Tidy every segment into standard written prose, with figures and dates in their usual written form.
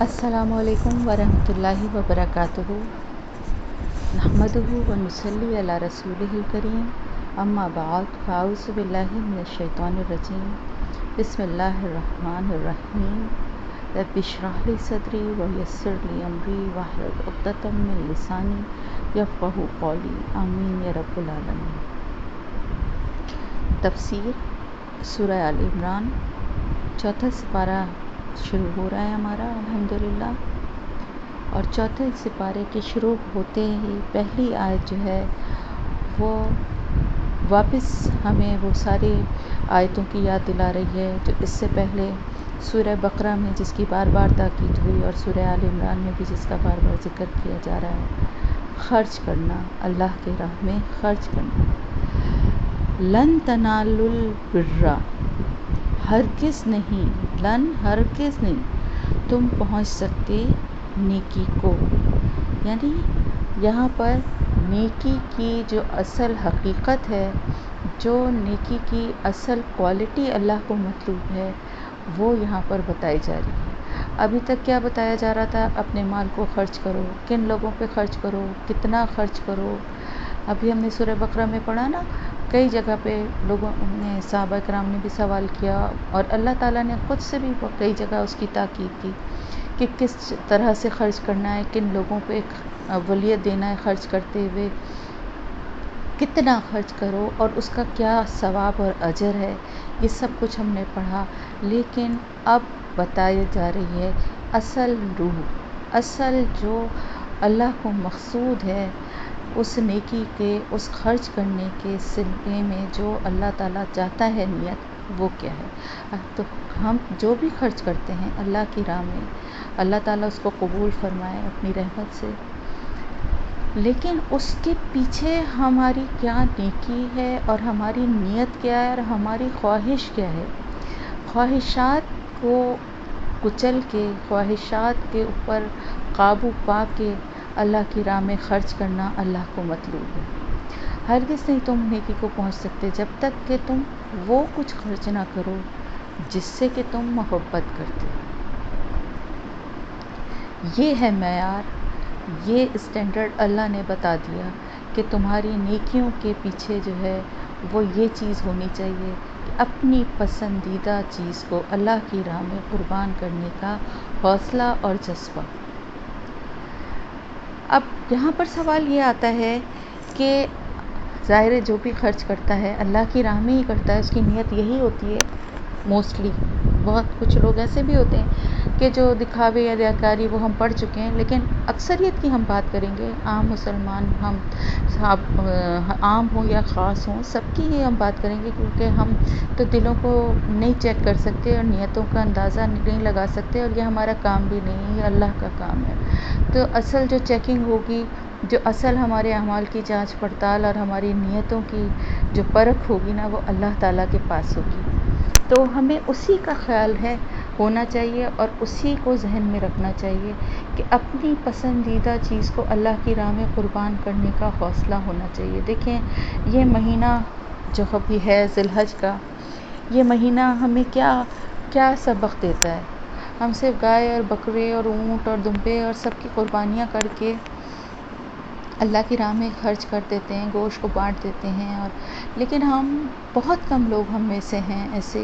السلام علیکم ورحمۃ اللہ وبرکاتہ۔ نحمدہ و نصلی علی رسولہ الکریم، اما بعد فاعوذ باللہ من الشیطان الرجیم، بسم اللہ الرحمن الرحیم۔ رب اشرح لی صدری ویسر لی امری واحلل عقدۃ من لسانی یفقہوا قولی، آمین یا رب العالمین۔ تفسیر سورہ آل عمران، چوتھا سپارہ شروع ہو رہا ہے ہمارا الحمدللہ، اور چوتھے سپارے کے شروع ہوتے ہی پہلی آیت جو ہے وہ واپس ہمیں وہ ساری آیتوں کی یاد دلا رہی ہے جو اس سے پہلے سورہ بقرہ میں جس کی بار بار تاکید ہوئی، اور سورہ آل عمران میں بھی جس کا بار بار ذکر کیا جا رہا ہے، خرچ کرنا، اللہ کے راہ میں خرچ کرنا۔ لن تنالوا البر، ہرگز نہیں تم پہنچ سکتے نیکی کو، یعنی یہاں پر نیکی کی جو اصل حقیقت ہے، جو نیکی کی اصل کوالٹی اللہ کو مطلوب ہے، وہ یہاں پر بتائی جا رہی ہے۔ ابھی تک کیا بتایا جا رہا تھا؟ اپنے مال کو خرچ کرو، کن لوگوں پہ خرچ کرو، کتنا خرچ کرو۔ ابھی ہم نے سورہ بقرہ میں پڑھا نا، کئی جگہ پہ لوگوں نے، صحابہ کرام نے بھی سوال کیا، اور اللہ تعالیٰ نے خود سے بھی کئی جگہ اس کی تاکید کی کہ کس طرح سے خرچ کرنا ہے، کن لوگوں پہ اولویت دینا ہے، خرچ کرتے ہوئے کتنا خرچ کرو اور اس کا کیا ثواب اور اجر ہے، یہ سب کچھ ہم نے پڑھا۔ لیکن اب بتائی جا رہی ہے اصل روح، اصل جو اللہ کو مقصود ہے اس نیکی کے، اس خرچ کرنے کے سلسلے میں جو اللہ تعالیٰ چاہتا ہے نیت، وہ کیا ہے۔ تو ہم جو بھی خرچ کرتے ہیں اللہ کی راہ میں، اللہ تعالیٰ اس کو قبول فرمائے اپنی رحمت سے، لیکن اس کے پیچھے ہماری کیا نیکی ہے اور ہماری نیت کیا ہے اور ہماری خواہش کیا ہے۔ خواہشات کو کچل کے، خواہشات کے اوپر قابو پا کے اللہ کی راہ میں خرچ کرنا اللہ کو مطلوب ہے۔ ہرگز نہیں تم نیکی کو پہنچ سکتے جب تک کہ تم وہ کچھ خرچ نہ کرو جس سے کہ تم محبت کرتے ہو۔ یہ ہے معیار، یہ اسٹینڈرڈ اللہ نے بتا دیا کہ تمہاری نیکیوں کے پیچھے جو ہے وہ یہ چیز ہونی چاہیے کہ اپنی پسندیدہ چیز کو اللہ کی راہ میں قربان کرنے کا حوصلہ اور جذبہ۔ اب یہاں پر سوال یہ آتا ہے کہ ظاہر ہے جو بھی خرچ کرتا ہے اللہ کی راہ میں ہی کرتا ہے، اس کی نیت یہی ہوتی ہے موسٹلی۔ بہت کچھ لوگ ایسے بھی ہوتے ہیں کہ جو دکھاوے یا ریاکاری، وہ ہم پڑھ چکے ہیں، لیکن اکثریت کی ہم بات کریں گے، عام مسلمان، ہم عام ہوں یا خاص ہوں، سب کی ہی ہم بات کریں گے، کیونکہ ہم تو دلوں کو نہیں چیک کر سکتے اور نیتوں کا اندازہ نہیں لگا سکتے، اور یہ ہمارا کام بھی نہیں ہے، یہ اللہ کا کام ہے۔ تو اصل جو چیکنگ ہوگی، جو اصل ہمارے اعمال کی جانچ پڑتال اور ہماری نیتوں کی جو پرکھ ہوگی نا، وہ اللہ تعالیٰ کے پاس ہوگی۔ تو ہمیں اسی کا خیال ہونا چاہیے اور اسی کو ذہن میں رکھنا چاہیے کہ اپنی پسندیدہ چیز کو اللہ کی راہ میں قربان کرنے کا حوصلہ ہونا چاہیے۔ دیکھیں، یہ مہینہ جو ابھی ہے ذی الحج کا، یہ مہینہ ہمیں کیا سبق دیتا ہے۔ ہم صرف گائے اور بکرے اور اونٹ اور دمبے اور سب کی قربانیاں کر کے اللہ کی راہ میں خرچ کر دیتے ہیں، گوشت کو بانٹ دیتے ہیں، لیکن ہم بہت کم لوگ ہم میں سے ہیں ایسے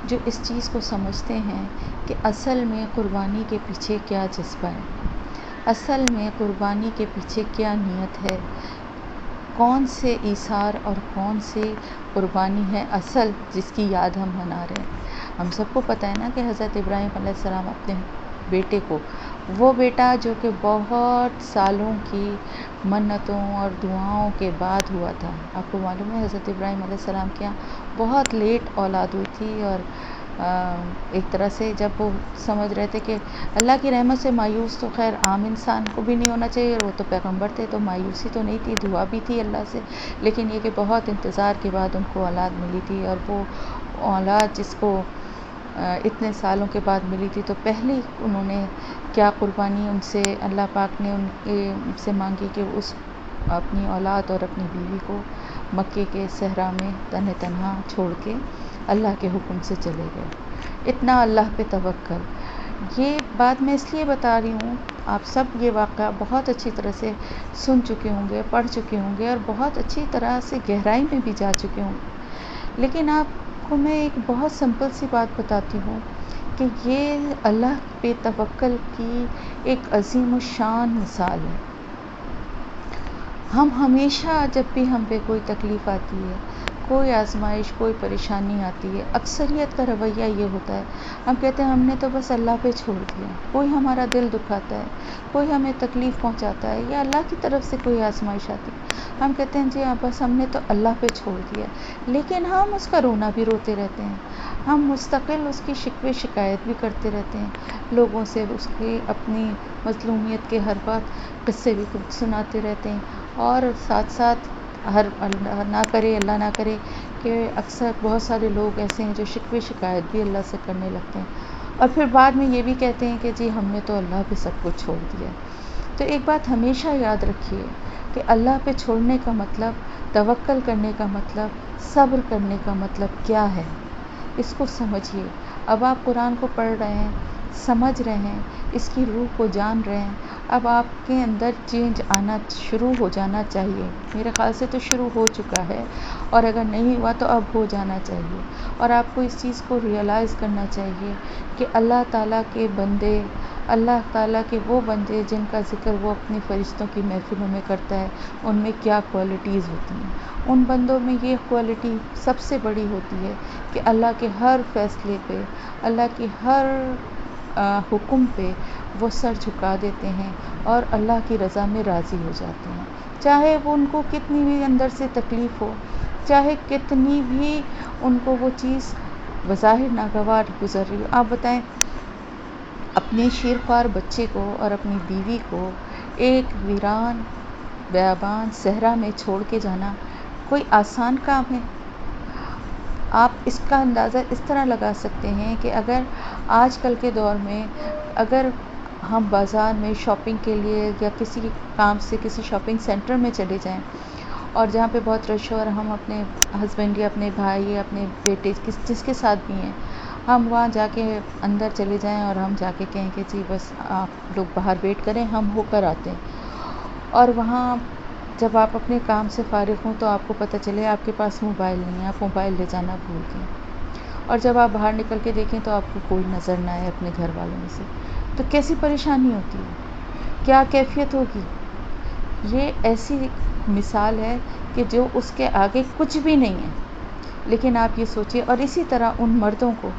جو اس چیز کو سمجھتے ہیں کہ اصل میں قربانی کے پیچھے کیا جذبہ ہے، اصل میں قربانی کے پیچھے کیا نیت ہے، کون سے ایثار اور کون سے قربانی ہے اصل جس کی یاد ہم منا رہے ہیں۔ ہم سب کو پتہ ہے نا کہ حضرت ابراہیم علیہ السلام اپنے بیٹے کو، وہ بیٹا جو کہ بہت سالوں کی منتوں اور دعاؤں کے بعد ہوا تھا، آپ کو معلوم ہے حضرت ابراہیم علیہ السلام کے یہاں بہت لیٹ اولاد ہوئی تھی، اور ایک طرح سے جب وہ سمجھ رہے تھے کہ اللہ کی رحمت سے مایوس تو خیر عام انسان کو بھی نہیں ہونا چاہیے، اور وہ تو پیغمبر تھے تو مایوسی تو نہیں تھی، دعا بھی تھی اللہ سے، لیکن یہ کہ بہت انتظار کے بعد ان کو اولاد ملی تھی، اور وہ اولاد جس کو اتنے سالوں کے بعد ملی تھی، تو پہلی انہوں نے کیا قربانی ان سے اللہ پاک نے ان سے مانگی کہ اس اپنی اولاد اور اپنی بیوی کو مکے کے صحرا میں تنہا چھوڑ کے اللہ کے حکم سے چلے گئے۔ اتنا اللہ پہ توکل، یہ بات میں اس لیے بتا رہی ہوں، آپ سب یہ واقعہ بہت اچھی طرح سے سن چکے ہوں گے، پڑھ چکے ہوں گے اور بہت اچھی طرح سے گہرائی میں بھی جا چکے ہوں گے، لیکن آپ کو میں ایک بہت سمپل سی بات بتاتی ہوں کہ یہ اللہ پہ توکل کی ایک عظیم الشان مثال ہے۔ ہم ہمیشہ جب بھی ہم پہ کوئی تکلیف آتی ہے، کوئی آزمائش، کوئی پریشانی آتی ہے، اکثریت کا رویہ یہ ہوتا ہے، ہم کہتے ہیں ہم نے تو بس اللہ پہ چھوڑ دیا۔ کوئی ہمارا دل دکھاتا ہے، کوئی ہمیں تکلیف پہنچاتا ہے یا اللہ کی طرف سے کوئی آزمائش آتی ہے، ہم کہتے ہیں جی ہاں بس ہم نے تو اللہ پہ چھوڑ دیا، لیکن ہم اس کا رونا بھی روتے رہتے ہیں، ہم مستقل اس کی شکوے شکایت بھی کرتے رہتے ہیں، لوگوں سے اس کی اپنی مظلومیت کے ہر بات قصے بھی سناتے رہتے ہیں، اور ساتھ ساتھ اللہ نہ کرے کہ اکثر بہت سارے لوگ ایسے ہیں جو شکوے شکایت بھی اللہ سے کرنے لگتے ہیں، اور پھر بعد میں یہ بھی کہتے ہیں کہ جی ہم نے تو اللہ پہ سب کچھ چھوڑ دیا۔ تو ایک بات ہمیشہ یاد رکھیے کہ اللہ پہ چھوڑنے کا مطلب، توکل کرنے کا مطلب، صبر کرنے کا مطلب کیا ہے، اس کو سمجھیے۔ اب آپ قرآن کو پڑھ رہے ہیں، سمجھ رہے ہیں، اس کی روح کو جان رہے ہیں، اب آپ کے اندر چینج آنا شروع ہو جانا چاہیے، میرے خیال سے تو شروع ہو چکا ہے، اور اگر نہیں ہوا تو اب ہو جانا چاہیے، اور آپ کو اس چیز کو ریئلائز کرنا چاہیے کہ اللہ تعالیٰ کے بندے، اللہ تعالیٰ کے وہ بندے جن کا ذکر وہ اپنی فرشتوں کی محفلوں میں کرتا ہے، ان میں کیا کوالٹیز ہوتی ہیں۔ ان بندوں میں یہ کوالٹی سب سے بڑی ہوتی ہے کہ اللہ کے ہر فیصلے پہ، اللہ کی ہر حکم پہ وہ سر جھکا دیتے ہیں اور اللہ کی رضا میں راضی ہو جاتے ہیں، چاہے وہ ان کو کتنی بھی اندر سے تکلیف ہو، چاہے کتنی بھی ان کو وہ چیز بظاہر ناگوار گزر رہی ہو۔ آپ بتائیں اپنے شیرخوار بچے کو اور اپنی بیوی کو ایک ویران بیابان صحرا میں چھوڑ کے جانا کوئی آسان کام ہے؟ آپ اس کا اندازہ اس طرح لگا سکتے ہیں کہ اگر آج کل کے دور میں اگر ہم بازار میں شاپنگ کے لیے یا کسی کام سے کسی شاپنگ سینٹر میں چلے جائیں، اور جہاں پہ بہت رش ہو اور ہم اپنے ہسبینڈ یا اپنے بھائی یا اپنے بیٹے جس کے ساتھ بھی ہیں، ہم وہاں جا کے اندر چلے جائیں اور ہم جا کے کہیں کہ جی بس آپ لوگ باہر ویٹ کریں، ہم ہو کر آتے ہیں، اور وہاں جب آپ اپنے کام سے فارغ ہوں تو آپ کو پتہ چلے آپ کے پاس موبائل نہیں ہے، آپ موبائل لے جانا بھول گئے، اور جب آپ باہر نکل کے دیکھیں تو آپ کو کوئی نظر نہ آئے اپنے گھر والوں میں سے، تو کیسی پریشانی ہوتی ہے، کیا کیفیت ہوگی۔ یہ ایسی مثال ہے کہ جو اس کے آگے کچھ بھی نہیں ہے، لیکن آپ یہ سوچیں، اور اسی طرح ان مردوں کو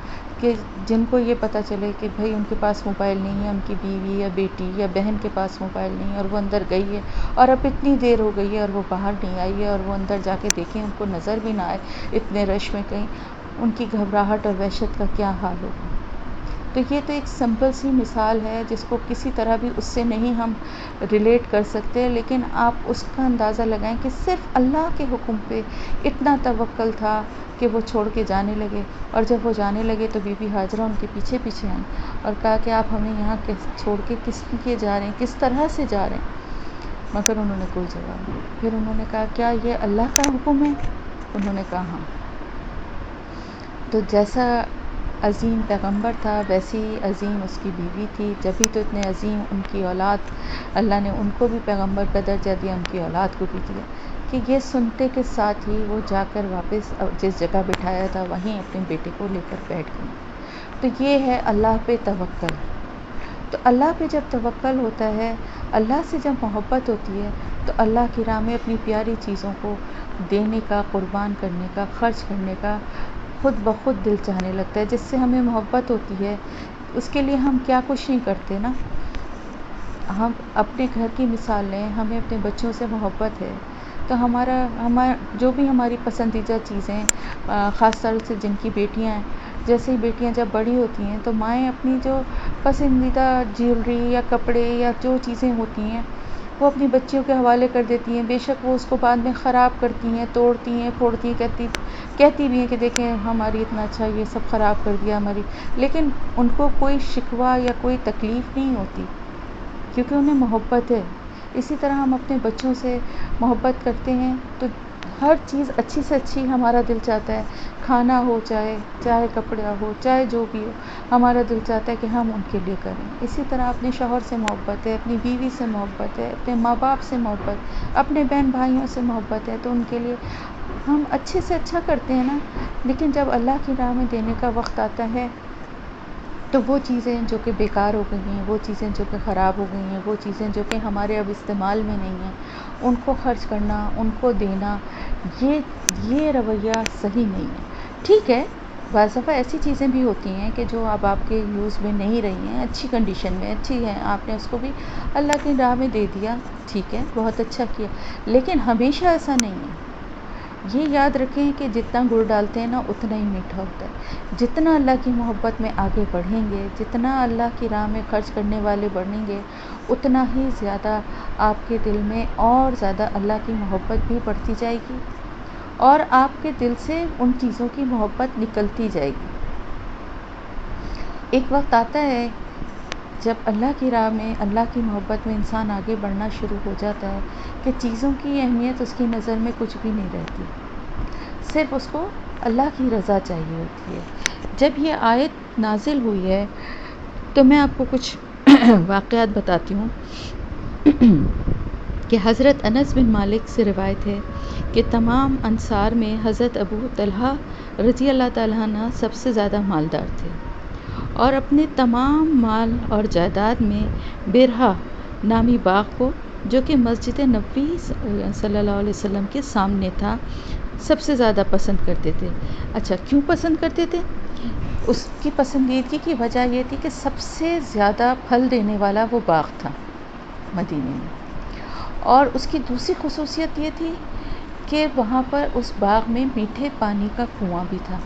کہ جن کو یہ پتہ چلے کہ بھئی ان کے پاس موبائل نہیں ہے، ان کی بیوی یا بیٹی یا بہن کے پاس موبائل نہیں ہے اور وہ اندر گئی ہے اور اب اتنی دیر ہو گئی ہے اور وہ باہر نہیں آئی ہے، اور وہ اندر جا کے دیکھیں ان کو نظر بھی نہ آئے اتنے رش میں کہیں، ان کی گھبراہٹ اور وحشت کا کیا حال ہوگا۔ تو یہ تو ایک سمپل سی مثال ہے جس کو کسی طرح بھی اس سے نہیں ہم ریلیٹ کر سکتے، لیکن آپ اس کا اندازہ لگائیں کہ صرف اللہ کے حکم پہ اتنا توکل تھا کہ وہ چھوڑ کے جانے لگے، اور جب وہ جانے لگے تو بی بی ہاجرہ ان کے پیچھے پیچھے آئیں اور کہا کہ آپ ہمیں یہاں چھوڑ کے کس لیے جا رہے ہیں، کس طرح سے جا رہے ہیں، مگر انہوں نے کوئی جواب نہیں۔ پھر انہوں نے کہا کیا یہ اللہ کا حکم ہے؟ انہوں نے کہا ہاں۔ تو جیسا عظیم پیغمبر تھا ویسی ہی عظیم اس کی بیوی تھی، جبھی تو اتنے عظیم ان کی اولاد اللہ نے ان کو بھی پیغمبر کا درجہ دیا، ان کی اولاد کو بھی دیا، کہ یہ سنتے کے ساتھ ہی وہ جا کر واپس جس جگہ بٹھایا تھا وہیں اپنے بیٹے کو لے کر بیٹھ گئی۔ تو یہ ہے اللہ پہ توکل۔ تو اللہ پہ جب توکل ہوتا ہے، اللہ سے جب محبت ہوتی ہے، تو اللہ کی راہ میں اپنی پیاری چیزوں کو دینے کا، قربان کرنے کا، خرچ کرنے کا خود بخود دل چاہنے لگتا ہے۔ جس سے ہمیں محبت ہوتی ہے اس کے لیے ہم کیا کچھ نہیں کرتے نا۔ ہم اپنے گھر کی مثال لیں، ہمیں اپنے بچوں سے محبت ہے تو جو بھی ہماری پسندیدہ چیزیں، خاص طور سے جن کی بیٹیاں ہیں، جیسے ہی بیٹیاں جب بڑی ہوتی ہیں تو مائیں اپنی جو پسندیدہ جیولری یا کپڑے یا جو چیزیں ہوتی ہیں وہ اپنی بچیوں کے حوالے کر دیتی ہیں، بے شک وہ اس کو بعد میں خراب کرتی ہیں، توڑتی ہیں، پھوڑتی ہیں، کہتی بھی ہیں کہ دیکھیں ہماری اتنا اچھا یہ سب خراب کر دیا ہماری، لیکن ان کو کوئی شکوہ یا کوئی تکلیف نہیں ہوتی کیونکہ انہیں محبت ہے۔ اسی طرح ہم اپنے بچوں سے محبت کرتے ہیں تو ہر چیز اچھی سے اچھی ہمارا دل چاہتا ہے، کھانا ہو چاہے کپڑا ہو، چاہے جو بھی ہو، ہمارا دل چاہتا ہے کہ ہم ان کے لیے کریں۔ اسی طرح اپنے شوہر سے محبت ہے، اپنی بیوی سے محبت ہے، اپنے ماں باپ سے محبت، اپنے بہن بھائیوں سے محبت ہے، تو ان کے لیے ہم اچھے سے اچھا کرتے ہیں نا۔ لیکن جب اللہ کی راہ میں دینے کا وقت آتا ہے تو وہ چیزیں جو کہ بیکار ہو گئی ہیں، وہ چیزیں جو کہ خراب ہو گئی ہیں، وہ چیزیں جو کہ ہمارے اب استعمال میں نہیں ہیں، ان کو خرچ کرنا، ان کو دینا، یہ رویہ صحیح نہیں ہے۔ ٹھیک ہے، بعض دفعہ ایسی چیزیں بھی ہوتی ہیں کہ جو اب آپ کے یوز میں نہیں رہی ہیں، اچھی کنڈیشن میں اچھی ہیں، آپ نے اس کو بھی اللہ کی راہ میں دے دیا، ٹھیک ہے، بہت اچھا کیا، لیکن ہمیشہ ایسا نہیں ہے۔ یہ یاد رکھیں کہ جتنا گڑ ڈالتے ہیں نا اتنا ہی میٹھا ہوتا ہے۔ جتنا اللہ کی محبت میں آگے بڑھیں گے، جتنا اللہ کی راہ میں خرچ کرنے والے بڑھیں گے، اتنا ہی زیادہ آپ کے دل میں اور زیادہ اللہ کی محبت بھی بڑھتی جائے گی، اور آپ کے دل سے ان چیزوں کی محبت نکلتی جائے گی۔ ایک وقت آتا ہے جب اللہ کی راہ میں، اللہ کی محبت میں انسان آگے بڑھنا شروع ہو جاتا ہے کہ چیزوں کی اہمیت اس کی نظر میں کچھ بھی نہیں رہتی، صرف اس کو اللہ کی رضا چاہیے ہوتی ہے۔ جب یہ آیت نازل ہوئی ہے تو میں آپ کو کچھ واقعات بتاتی ہوں کہ حضرت انس بن مالک سے روایت ہے کہ تمام انصار میں حضرت ابو طلحہ رضی اللہ تعالیٰ عنہ سب سے زیادہ مالدار تھے، اور اپنے تمام مال اور جائیداد میں بیرہا نامی باغ کو، جو کہ مسجد نبوی صلی اللہ علیہ وسلم کے سامنے تھا، سب سے زیادہ پسند کرتے تھے۔ اچھا، کیوں پسند کرتے تھے؟ اس کی پسندیدگی کی وجہ یہ تھی کہ سب سے زیادہ پھل دینے والا وہ باغ تھا مدینے میں، اور اس کی دوسری خصوصیت یہ تھی کہ وہاں پر اس باغ میں میٹھے پانی کا کنواں بھی تھا۔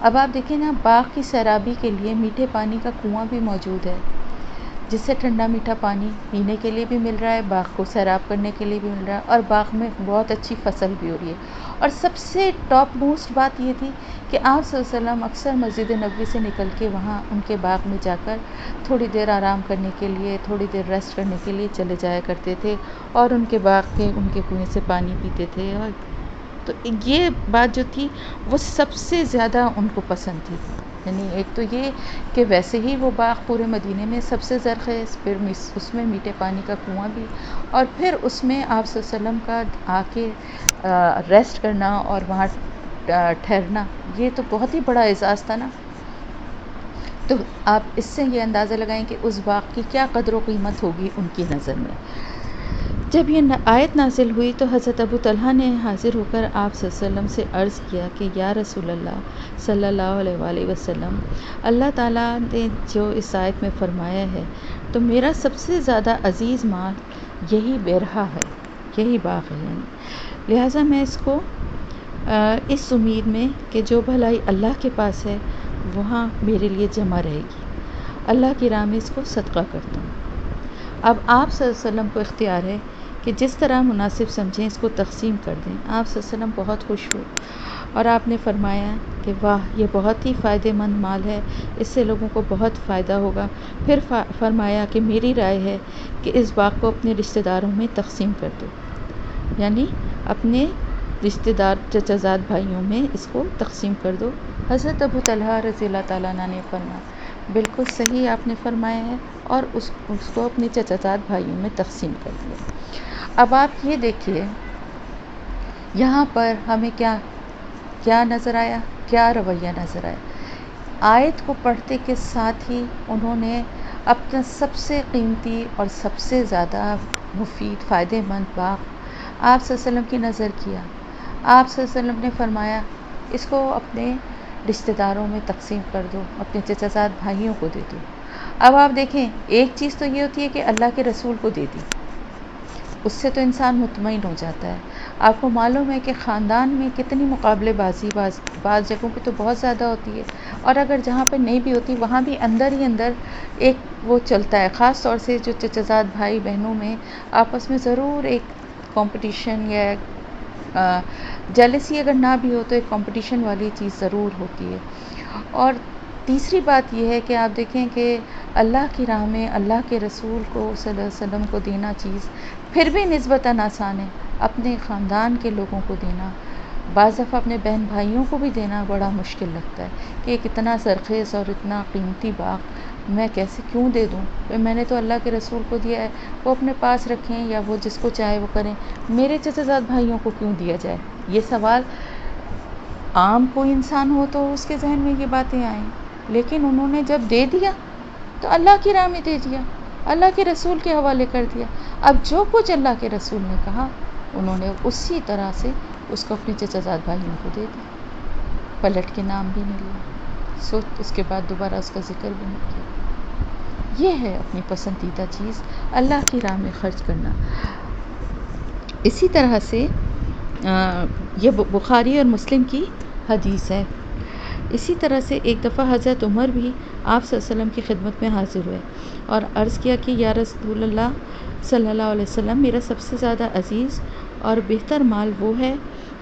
اب آپ دیکھیں نا، باغ کی سیرابی کے لیے میٹھے پانی کا کنواں بھی موجود ہے، جس سے ٹھنڈا میٹھا پانی پینے کے لیے بھی مل رہا ہے، باغ کو سیراب کرنے کے لیے بھی مل رہا ہے، اور باغ میں بہت اچھی فصل بھی ہو رہی ہے۔ اور سب سے ٹاپ موسٹ بات یہ تھی کہ آپ صلی اللہ علیہ وسلم اکثر مسجد نبوی سے نکل کے وہاں ان کے باغ میں جا کر تھوڑی دیر آرام کرنے کے لیے، تھوڑی دیر ریسٹ کرنے کے لیے چلے جایا کرتے تھے، اور ان کے باغ کے ان کے کنویں سے پانی پیتے تھے۔ اور تو یہ بات جو تھی وہ سب سے زیادہ ان کو پسند تھی۔ یعنی ایک تو یہ کہ ویسے ہی وہ باغ پورے مدینے میں سب سے زرخیز، پھر اس میں میٹھے پانی کا کنواں بھی، اور پھر اس میں آپ صلی اللہ علیہ وسلم کا آ کے ریسٹ کرنا اور وہاں ٹھہرنا، یہ تو بہت ہی بڑا اعزاز تھا نا۔ تو آپ اس سے یہ اندازہ لگائیں کہ اس باغ کی کیا قدر و قیمت ہوگی ان کی نظر میں۔ جب یہ آیت نازل ہوئی تو حضرت ابو طلحہ نے حاضر ہو کر آپ صلی اللہ علیہ وسلم سے عرض کیا کہ یا رسول اللہ صلی اللہ علیہ وآلہ وسلم، اللہ تعالیٰ نے جو اس آیت میں فرمایا ہے، تو میرا سب سے زیادہ عزیز مال یہی بیرہا ہے، یہی باغ ہے، یعنی لہٰذا میں اس کو اس امید میں کہ جو بھلائی اللہ کے پاس ہے وہاں میرے لیے جمع رہے گی، اللہ کی راہ میں اس کو صدقہ کرتا ہوں۔ اب آپ صلی اللہ علیہ وسلم کو اختیار ہے کہ جس طرح مناسب سمجھیں اس کو تقسیم کر دیں۔ آپ صلی اللہ علیہ وسلم بہت خوش ہوئے اور آپ نے فرمایا کہ واہ، یہ بہت ہی فائدہ مند مال ہے، اس سے لوگوں کو بہت فائدہ ہوگا۔ پھر فرمایا کہ میری رائے ہے کہ اس باغ کو اپنے رشتہ داروں میں تقسیم کر دو، یعنی اپنے رشتہ دار چچا زاد بھائیوں میں اس کو تقسیم کر دو۔ حضرت ابو طلحہ رضی اللہ تعالیٰ عنہ نے فرمایا بالکل صحیح آپ نے فرمایا ہے، اور اس کو اپنے چچا زاد بھائیوں میں تقسیم کر دیا۔ اب آپ یہ دیکھیے یہاں پر ہمیں کیا نظر آیا، کیا رویہ نظر آیا۔ آیت کو پڑھتے کے ساتھ ہی انہوں نے اپنا سب سے قیمتی اور سب سے زیادہ مفید فائدہ مند باغ آپ صلی اللہ علیہ وسلم کی نظر کیا۔ آپ صلی اللہ علیہ وسلم نے فرمایا اس کو اپنے رشتہ داروں میں تقسیم کر دو، اپنے چچا زاد بھائیوں کو دے دو۔ اب آپ دیکھیں، ایک چیز تو یہ ہوتی ہے کہ اللہ کے رسول کو دے دی، اس سے تو انسان مطمئن ہو جاتا ہے۔ آپ کو معلوم ہے کہ خاندان میں کتنی مقابلے بازی بعض جگہوں پہ تو بہت زیادہ ہوتی ہے، اور اگر جہاں پہ نہیں بھی ہوتی وہاں بھی اندر ہی اندر ایک وہ چلتا ہے، خاص طور سے جو چچا زاد بھائی بہنوں میں آپس میں ضرور ایک کمپٹیشن یا جیلسی اگر نہ بھی ہو تو ایک کمپٹیشن والی چیز ضرور ہوتی ہے۔ اور تیسری بات یہ ہے کہ آپ دیکھیں کہ اللہ کی راہ میں اللہ کے رسول کو صلی اللہ علیہ وسلم کو دینا چیز پھر بھی نسبتاً آسان ہے، اپنے خاندان کے لوگوں کو دینا، بعض دفعہ اپنے بہن بھائیوں کو بھی دینا بڑا مشکل لگتا ہے کہ ایک اتنا زرخیز اور اتنا قیمتی باغ میں کیسے کیوں دے دوں؟ میں نے تو اللہ کے رسول کو دیا ہے، وہ اپنے پاس رکھیں یا وہ جس کو چاہے وہ کریں، میرے چچا زاد بھائیوں کو کیوں دیا جائے؟ یہ سوال عام کوئی انسان ہو تو اس کے ذہن میں یہ باتیں آئیں، لیکن انہوں نے جب دے دیا تو اللہ کی راہ میں دے دیا، اللہ کے رسول کے حوالے کر دیا۔ اب جو کچھ اللہ کے رسول نے کہا انہوں نے اسی طرح سے اس کو اپنے چچا زاد بھائیوں کو دے دیا، پلٹ کے نام بھی نہیں لیا، سوچ اس کے بعد دوبارہ اس کا ذکر بھی نہیں کیا۔ یہ ہے اپنی پسندیدہ چیز اللہ کی راہ میں خرچ کرنا۔ اسی طرح سے یہ بخاری اور مسلم کی حدیث ہے۔ اسی طرح سے ایک دفعہ حضرت عمر بھی آپ صلی اللہ علیہ وسلم کی خدمت میں حاضر ہوئے اور عرض کیا کہ یا رسول اللہ صلی اللہ علیہ وسلم، میرا سب سے زیادہ عزیز اور بہتر مال وہ ہے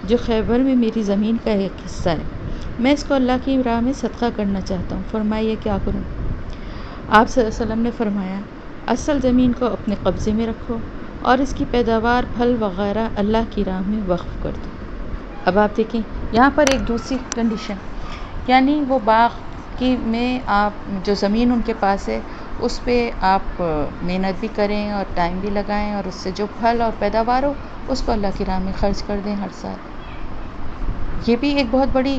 جو خیبر میں میری زمین کا ایک حصہ ہے، میں اس کو اللہ کی راہ میں صدقہ کرنا چاہتا ہوں۔ فرمائیے کیا کروں؟ آپ صلی اللہ علیہ وسلم نے فرمایا اصل زمین کو اپنے قبضے میں رکھو اور اس کی پیداوار پھل وغیرہ اللہ کی راہ میں وقف کر دو۔ اب آپ دیکھیں یہاں پر ایک دوسری کنڈیشن، یعنی وہ باغ کی میں آپ جو زمین ان کے پاس ہے اس پہ آپ محنت بھی کریں اور ٹائم بھی لگائیں اور اس سے جو پھل اور پیداوار ہو اس کو اللہ کی راہ میں خرچ کر دیں ہر سال۔ یہ بھی ایک بہت بڑی،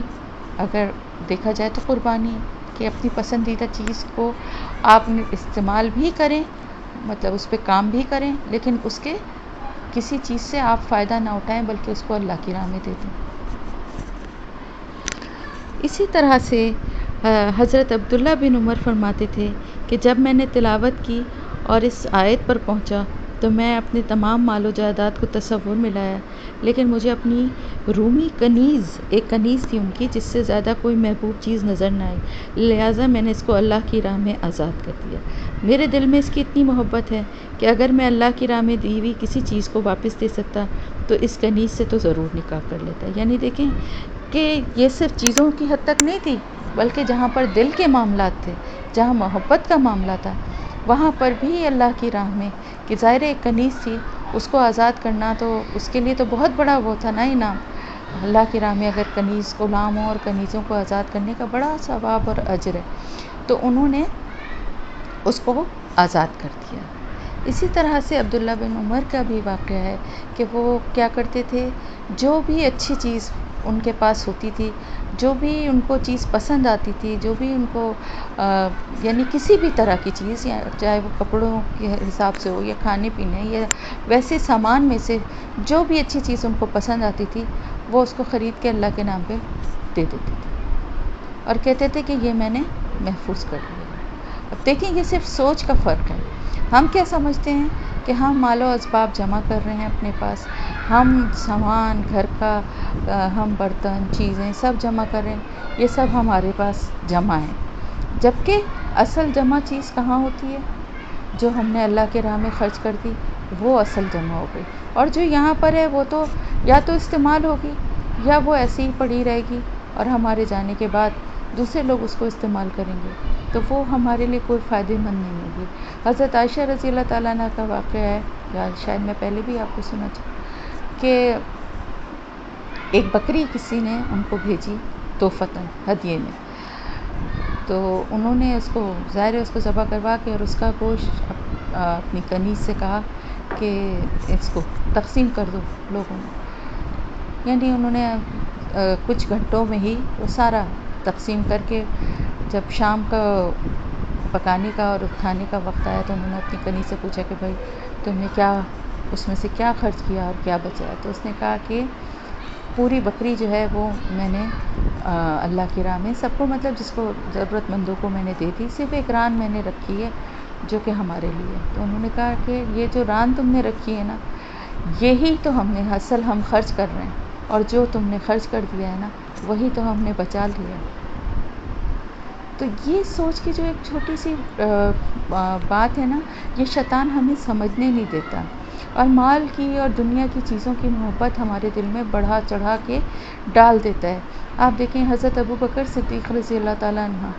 اگر دیکھا جائے تو قربانی ہے کہ اپنی پسندیدہ چیز کو آپ استعمال بھی کریں، مطلب اس پہ کام بھی کریں، لیکن اس کے کسی چیز سے آپ فائدہ نہ اٹھائیں بلکہ اس کو اللہ کی راہ میں دے دیں۔ اسی طرح سے حضرت عبداللہ بن عمر فرماتے تھے کہ جب میں نے تلاوت کی اور اس آیت پر پہنچا تو میں اپنے تمام مال و جائیداد کو تصور میں لایا، لیکن مجھے اپنی رومی کنیز، ایک کنیز تھی ان کی، جس سے زیادہ کوئی محبوب چیز نظر نہ آئی، لہٰذا میں نے اس کو اللہ کی راہ میں آزاد کر دیا۔ میرے دل میں اس کی اتنی محبت ہے کہ اگر میں اللہ کی راہ میں دی ہوئی کسی چیز کو واپس دے سکتا تو اس کنیز سے تو ضرور نکاح کر لیتا۔ یعنی دیکھیں کہ یہ صرف چیزوں کی حد تک نہیں تھی، بلکہ جہاں پر دل کے معاملات تھے، جہاں محبت کا معاملہ تھا، وہاں پر بھی اللہ کی راہ میں، کہ ظاہر ایک کنیز تھی اس کو آزاد کرنا تو اس کے لیے تو بہت بڑا وہ تھا نا انعام۔ اللہ کی راہ میں اگر کنیز غلام ہو اور کنیزوں کو آزاد کرنے کا بڑا ثواب اور اجر ہے، تو انہوں نے اس کو آزاد کر دیا۔ اسی طرح سے عبداللہ بن عمر کا بھی واقعہ ہے کہ وہ کیا کرتے تھے، جو بھی اچھی چیز ان کے پاس ہوتی تھی، جو بھی ان کو چیز پسند آتی تھی، جو بھی ان کو یعنی کسی بھی طرح کی چیز، یا چاہے وہ کپڑوں کے حساب سے ہو یا کھانے پینے یا ویسے سامان میں سے جو بھی اچھی چیز ان کو پسند آتی تھی، وہ اس کو خرید کے اللہ کے نام پہ دے دیتے تھے اور کہتے تھے کہ یہ میں نے محفوظ کر لیا۔ اب دیکھیں یہ صرف سوچ کا فرق ہے۔ ہم کیا سمجھتے ہیں کہ ہم مال و اسباب جمع کر رہے ہیں اپنے پاس، ہم سامان گھر کا، ہم برتن چیزیں سب جمع کر رہے ہیں، یہ سب ہمارے پاس جمع ہے، جبکہ اصل جمع چیز کہاں ہوتی ہے؟ جو ہم نے اللہ کے راہ میں خرچ کر دی وہ اصل جمع ہو گئی، اور جو یہاں پر ہے وہ تو یا تو استعمال ہوگی یا وہ ایسے ہی پڑی رہے گی اور ہمارے جانے کے بعد دوسرے لوگ اس کو استعمال کریں گے، تو وہ ہمارے لیے کوئی فائدہ مند نہیں ہوگی۔ حضرت عائشہ رضی اللہ تعالیٰ عنہ کا واقعہ ہے، یا شاید میں پہلے بھی آپ کو سنا کہ ایک بکری کسی نے ان کو بھیجی تحفتاً، ہدیے میں، تو انہوں نے اس کو ظاہر ہے اس کو ذبح کروا کے اور اس کا گوشت اپنی کنیز سے کہا کہ اس کو تقسیم کر دو لوگوں میں، یعنی انہوں نے کچھ گھنٹوں میں ہی وہ سارا تقسیم کر کے، جب شام کا پکانے کا اور کھانے کا وقت آیا تو انہوں نے اپنی کنیز سے پوچھا کہ بھائی تم نے کیا اس میں سے کیا خرچ کیا اور کیا بچا؟ تو اس نے کہا کہ پوری بکری جو ہے وہ میں نے اللہ کی راہ میں سب کو، مطلب جس کو ضرورت مندوں کو میں نے دے دی، صرف ایک ران میں نے رکھی ہے جو کہ ہمارے لیے۔ تو انہوں نے کہا کہ یہ جو ران تم نے رکھی ہے نا، یہی تو ہم نے اصل ہم خرچ کر رہے ہیں، اور جو تم نے خرچ کر دیا ہے نا وہی تو ہم نے بچا لیا۔ تو یہ سوچ کی جو ایک چھوٹی سی بات ہے نا، یہ شیطان ہمیں سمجھنے نہیں دیتا، اور مال کی اور دنیا کی چیزوں کی محبت ہمارے دل میں بڑھا چڑھا کے ڈال دیتا ہے۔ آپ دیکھیں حضرت ابو بکر صدیق رضی اللہ تعالیٰ عنہ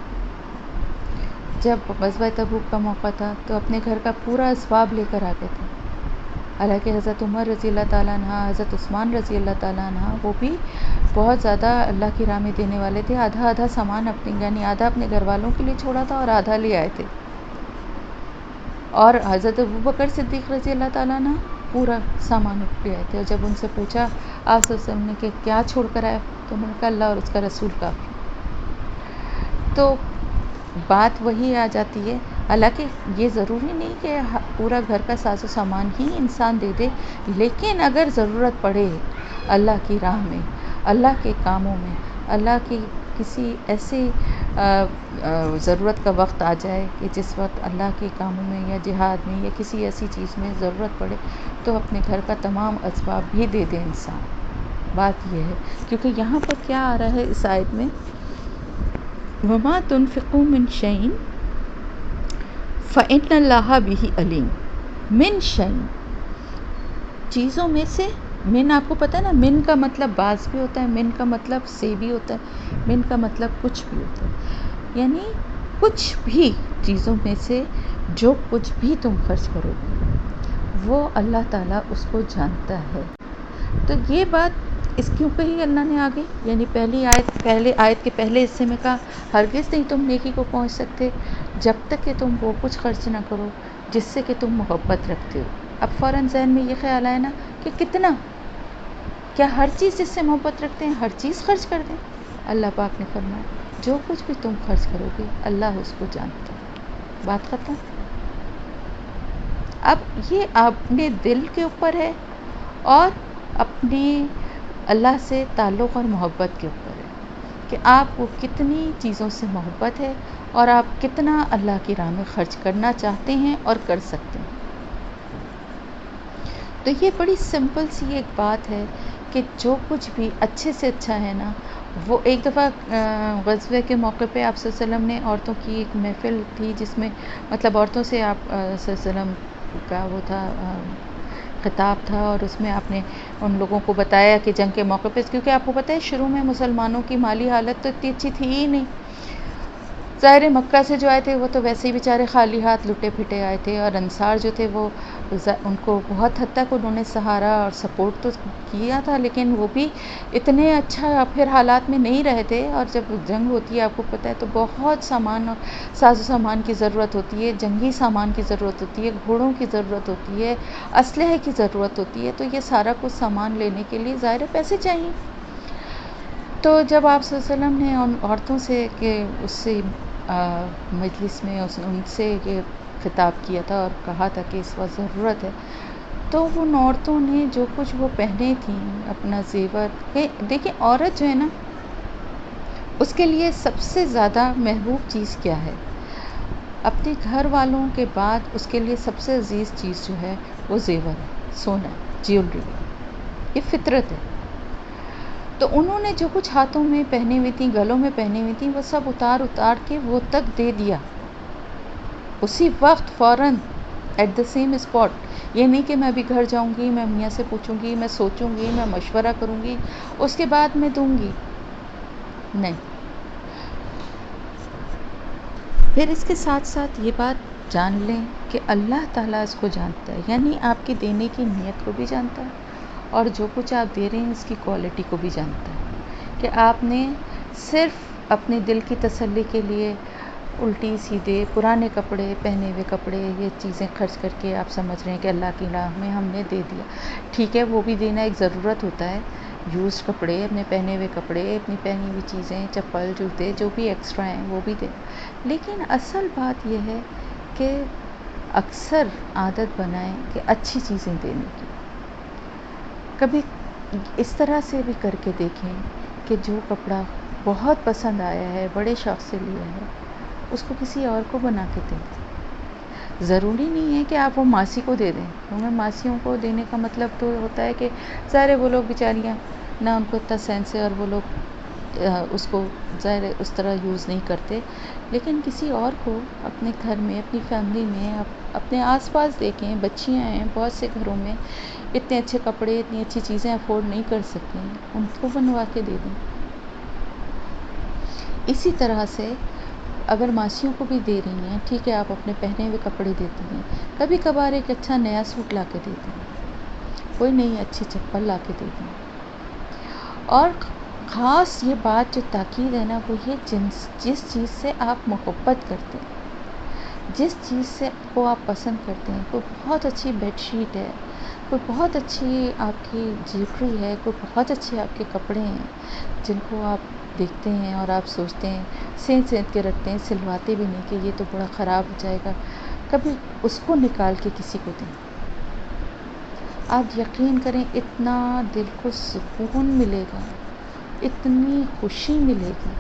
جب غزوہ تبوک کا موقع تھا تو اپنے گھر کا پورا اسباب لے کر آ گئے تھے، حالانکہ حضرت عمر رضی اللہ تعالیٰ عنہ، حضرت عثمان رضی اللہ تعالیٰ عنہ وہ بھی بہت زیادہ اللہ کی راہ میں دینے والے تھے. آدھا آدھا سامان اپنے یعنی آدھا اپنے گھر والوں کے لیے چھوڑا تھا اور آدھا لے آئے تھے. اور حضرت ابوبکر صدیق رضی اللہ تعالیٰ عنہ پورا سامان لے آئے تھے. اور جب ان سے پوچھا آپ صلی اللہ علیہ وسلم نے کہ کیا چھوڑ کر آئے، تو انہوں نے کہا اللہ اور اس کا رسول کافی. تو بات وہی آ جاتی ہے. حالانکہ یہ ضروری نہیں کہ پورا گھر کا ساز و سامان ہی انسان دے دے، لیکن اگر ضرورت پڑے اللہ کی راہ میں، اللہ کے کاموں میں، اللہ کی کسی ایسی ضرورت کا وقت آ جائے کہ جس وقت اللہ کے کاموں میں یا جہاد میں یا کسی ایسی چیز میں ضرورت پڑے، تو اپنے گھر کا تمام اسباب بھی دے دے انسان. بات یہ ہے کیونکہ یہاں پر کیا آ رہا ہے اس آیت میں، وَمَا تُنْفِقُوا مِنْ شَيْءٍ فَإِنَّ اللَّهَ بِهِ عَلِيمٌ. من شَيْءٍ چیزوں میں سے، من آپ کو پتہ ہے نا، من کا مطلب بعض بھی ہوتا ہے، من کا مطلب سے بھی ہوتا ہے، من کا مطلب کچھ بھی ہوتا ہے. یعنی کچھ بھی چیزوں میں سے جو کچھ بھی تم خرچ کرو گے وہ اللہ تعالیٰ اس کو جانتا ہے. تو یہ بات اس کیوں کہی اللہ نے آگے، یعنی پہلی آیت کے پہلے حصے میں کہا ہرگز نہیں تم نیکی کو پہنچ سکتے جب تک کہ تم وہ کچھ خرچ نہ کرو جس سے کہ تم محبت رکھتے ہو. اب فوراً ذہن میں یہ خیال آیا نا کہ کتنا، کیا ہر چیز جس سے محبت رکھتے ہیں ہر چیز خرچ کر دیں؟ اللہ پاک نے فرمایا جو کچھ بھی تم خرچ کرو گے اللہ اس کو جانتا ہے. بات ختم. اب یہ اپنے دل کے اوپر ہے اور اپنے اللہ سے تعلق اور محبت کے اوپر ہے کہ آپ کو کتنی چیزوں سے محبت ہے اور آپ کتنا اللہ کی راہ میں خرچ کرنا چاہتے ہیں اور کر سکتے ہیں. تو یہ بڑی سمپل سی ایک بات ہے کہ جو کچھ بھی اچھے سے اچھا ہے نا، وہ ایک دفعہ غزوے کے موقع پہ آپ صلی اللہ علیہ وسلم نے عورتوں کی ایک محفل تھی جس میں مطلب عورتوں سے آپ صلی اللہ علیہ وسلم کا وہ تھا خطاب تھا، اور اس میں آپ نے ان لوگوں کو بتایا کہ جنگ کے موقع پہ، کیونکہ آپ کو پتہ ہے شروع میں مسلمانوں کی مالی حالت تو اتنی اچھی تھی ہی نہیں. ظاہر مکہ سے جو آئے تھے وہ تو ویسے ہی بیچارے خالی ہاتھ لٹے پھٹے آئے تھے، اور انصار جو تھے وہ ان کو بہت حد تک انہوں نے سہارا اور سپورٹ تو کیا تھا، لیکن وہ بھی اتنے اچھا پھر حالات میں نہیں رہے تھے. اور جب جنگ ہوتی ہے آپ کو پتہ ہے تو بہت سامان اور ساز و سامان کی ضرورت ہوتی ہے، جنگی سامان کی ضرورت ہوتی ہے، گھوڑوں کی ضرورت ہوتی ہے، اسلحے کی ضرورت ہوتی ہے. تو یہ سارا کچھ سامان لینے کے لیے ظاہر پیسے چاہیے. تو جب آپ صلی اللہ علیہ وسلم نے ان عورتوں سے کہ اس سے مجلس میں ان سے یہ خطاب کیا تھا اور کہا تھا کہ اس وقت ضرورت ہے، تو ان عورتوں نے جو کچھ وہ پہنے تھیں اپنا زیور، دیکھیں عورت جو ہے نا اس کے لیے سب سے زیادہ محبوب چیز کیا ہے؟ اپنے گھر والوں کے بعد اس کے لیے سب سے عزیز چیز جو ہے وہ زیور ہے، سونا، جیولری. یہ فطرت ہے. تو انہوں نے جو کچھ ہاتھوں میں پہنی ہوئی تھیں، گلوں میں پہنی ہوئی تھیں، وہ سب اتار کے وہ تک دے دیا اسی وقت فوراً ایٹ دا سیم اسپاٹ. یہ نہیں کہ میں ابھی گھر جاؤں گی، میں میاں سے پوچھوں گی، میں سوچوں گی، میں مشورہ کروں گی، اس کے بعد میں دوں گی، نہیں. پھر اس کے ساتھ ساتھ یہ بات جان لیں کہ اللہ تعالیٰ اس کو جانتا ہے، یعنی آپ کی دینے کی نیت کو بھی جانتا ہے اور جو کچھ آپ دے رہے ہیں اس کی کوالٹی کو بھی جانتا ہے کہ آپ نے صرف اپنے دل کی تسلی کے لیے الٹی سیدھے پرانے کپڑے، پہنے ہوئے کپڑے، یہ چیزیں خرچ کر کے آپ سمجھ رہے ہیں کہ اللہ کی راہ میں ہم نے دے دیا. ٹھیک ہے، وہ بھی دینا ایک ضرورت ہوتا ہے، یوزڈ کپڑے، اپنے پہنے ہوئے کپڑے، اپنی پہنی ہوئی چیزیں، چپل، جوتے، جو بھی ایکسٹرا ہیں وہ بھی دیں. لیکن اصل بات یہ ہے کہ اکثر عادت بنائیں کہ اچھی چیزیں دینے کی. کبھی اس طرح سے بھی کر کے دیکھیں کہ جو کپڑا بہت پسند آیا ہے، بڑے شوق سے لیا ہے، اس کو کسی اور کو بنا کے دیں. ضروری نہیں ہے کہ آپ وہ ماسی کو دے دیں، کیونکہ ماسیوں کو دینے کا مطلب تو ہوتا ہے کہ ظاہر وہ لوگ بیچاریاں نہ ان کو اتنا سینس ہے اور وہ لوگ اس کو ظاہر اس طرح یوز نہیں کرتے. لیکن کسی اور کو اپنے گھر میں، اپنی فیملی میں، اپنے آس پاس دیکھیں، بچیاں ہیں بہت سے گھروں میں اتنے اچھے کپڑے، اتنی اچھی چیزیں افورڈ نہیں کر سکتی ہیں، ان کو بنوا کے دے دیں. اسی طرح سے اگر ماسیوں کو بھی دے رہی ہیں، ٹھیک ہے آپ اپنے پہنے ہوئے کپڑے دیتی ہیں، کبھی کبھار ایک اچھا نیا سوٹ لا کے دیتی ہیں. کوئی نئی اچھی چپل لا کے دے دیں. اور خاص یہ بات جو تاکید ہے نا، وہ یہ جس چیز سے آپ محبت کرتے ہیں، جس چیز سے کو آپ پسند کرتے ہیں، کوئی بہت اچھی بیڈ شیٹ ہے، کوئی بہت اچھی آپ کی جیولری ہے، کوئی بہت اچھے آپ کے کپڑے ہیں جن کو آپ دیکھتے ہیں اور آپ سوچتے ہیں، سینچ کے رکھتے ہیں، سلواتے بھی نہیں کہ یہ تو بڑا خراب ہو جائے گا، کبھی اس کو نکال کے کسی کو دیں. آپ یقین کریں اتنا دل کو سکون ملے گا، اتنی خوشی ملے گی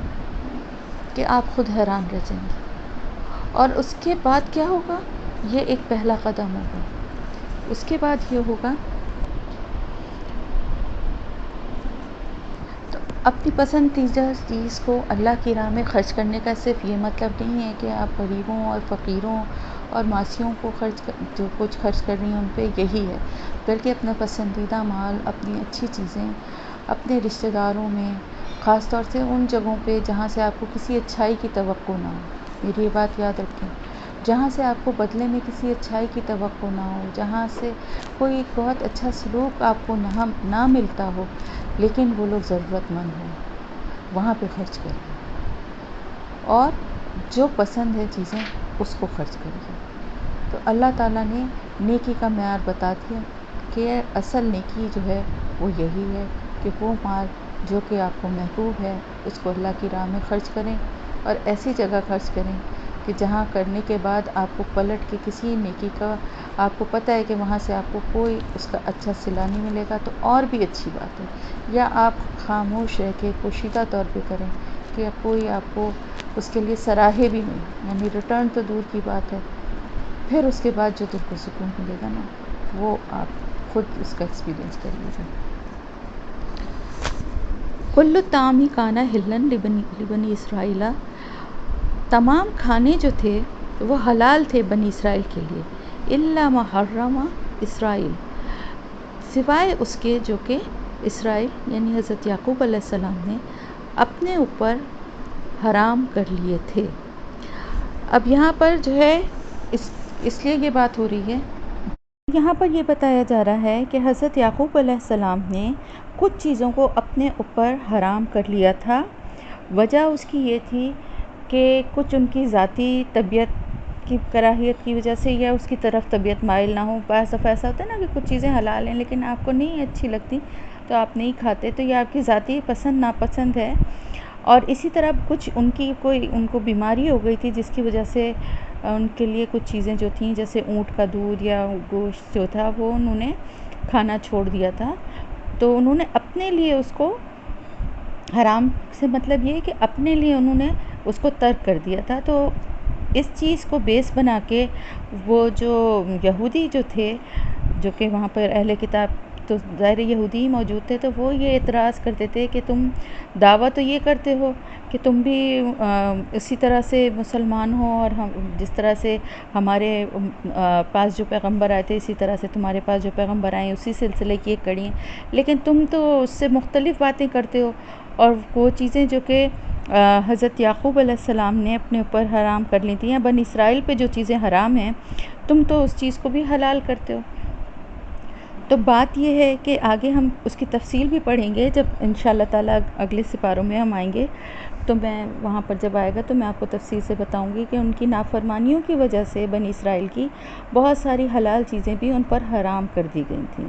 کہ آپ خود حیران رہ جائیں گے. اور اس کے بعد کیا ہوگا؟ یہ ایک پہلا قدم ہوگا. اس کے بعد یہ ہوگا تو اپنی پسندیدہ چیز کو اللہ کی راہ میں خرچ کرنے کا صرف یہ مطلب نہیں ہے کہ آپ غریبوں اور فقیروں اور معصیوں کو جو کچھ خرچ کر رہی ہیں ان پہ یہی ہے، بلکہ اپنا پسندیدہ مال، اپنی اچھی چیزیں اپنے رشتہ داروں میں، خاص طور سے ان جگہوں پہ جہاں سے آپ کو کسی اچھائی کی توقع نہ ہو. میری یہ بات یاد رکھیں، جہاں سے آپ کو بدلے میں کسی اچھائی کی توقع نہ ہو، جہاں سے کوئی بہت اچھا سلوک آپ کو نہ ملتا ہو لیکن وہ لوگ ضرورت مند ہوں، وہاں پہ خرچ کریے. اور جو پسند ہے چیزیں اس کو خرچ کریے. تو اللہ تعالیٰ نے نیکی کا معیار بتا دیا کہ اصل نیکی جو ہے وہ یہی ہے کہ وہ مال جو کہ آپ کو محبوب ہے اس کو اللہ کی راہ میں خرچ کریں، اور ایسی جگہ خرچ کریں کہ جہاں کرنے کے بعد آپ کو پلٹ کے کسی نیکی کا آپ کو پتہ ہے کہ وہاں سے آپ کو کوئی اس کا اچھا صلہ نہیں ملے گا، تو اور بھی اچھی بات ہے. یا آپ خاموش رہ کے پوشیدہ طور پہ کریں کہ کوئی آپ کو اس کے لیے سراہے بھی نہیں، یعنی ریٹرن تو دور کی بات ہے. پھر اس کے بعد جو دل کو سکون ملے گا نا، وہ آپ خود اس کا ایکسپیرینس کریے گا. کل الطعام کان حلا لبنی اسرائیل، تمام کھانے جو تھے وہ حلال تھے بنی اسرائیل کے لیے. الا ما حرم اسرائیل، سوائے اس کے جو کہ اسرائیل یعنی حضرت یعقوب علیہ السلام نے اپنے اوپر حرام کر لیے تھے. اب یہاں پر جو ہے اس لیے یہ بات ہو رہی ہے، یہاں پر یہ بتایا جا رہا ہے کہ حضرت یعقوب علیہ السلام نے کچھ چیزوں کو اپنے اوپر حرام کر لیا تھا. وجہ اس کی یہ تھی کہ کچھ ان کی ذاتی طبیعت کی کراہیت کی وجہ سے، یا اس کی طرف طبیعت مائل نہ ہو. بعض دفعہ ایسا ہوتا ہے نا کہ کچھ چیزیں حلال ہیں لیکن آپ کو نہیں اچھی لگتی تو آپ نہیں کھاتے، تو یہ آپ کی ذاتی پسند ناپسند ہے. اور اسی طرح کچھ ان کو بیماری ہو گئی تھی جس کی وجہ سے ان کے لیے کچھ چیزیں جو تھیں جیسے اونٹ کا دودھ یا گوشت جو تھا وہ انہوں نے کھانا چھوڑ دیا تھا. تو انہوں نے اپنے لیے اس کو حرام سے مطلب یہ ہے کہ اپنے لیے انہوں نے اس کو ترک کر دیا تھا. تو اس چیز کو بیس بنا کے وہ جو یہودی جو تھے، جو کہ وہاں پر اہل کتاب تو ظاہر یہودی ہی موجود تھے، تو وہ یہ اعتراض کرتے تھے کہ تم دعویٰ تو یہ کرتے ہو کہ تم بھی اسی طرح سے مسلمان ہو، اور ہم جس طرح سے ہمارے پاس جو پیغمبر آئے تھے اسی طرح سے تمہارے پاس جو پیغمبر آئے ہیں اسی سلسلے کی ایک کڑی ہیں، لیکن تم تو اس سے مختلف باتیں کرتے ہو، اور وہ چیزیں جو کہ حضرت یعقوب علیہ السلام نے اپنے اوپر حرام کر لی تھیں، یا بنی اسرائیل پہ جو چیزیں حرام ہیں تم تو اس چیز کو بھی حلال کرتے ہو. تو بات یہ ہے کہ آگے ہم اس کی تفصیل بھی پڑھیں گے جب انشاءاللہ تعالیٰ اگلے سپاروں میں ہم آئیں گے، تو میں وہاں پر جب آئے گا تو میں آپ کو تفصیل سے بتاؤں گی کہ ان کی نافرمانیوں کی وجہ سے بنی اسرائیل کی بہت ساری حلال چیزیں بھی ان پر حرام کر دی گئی تھیں.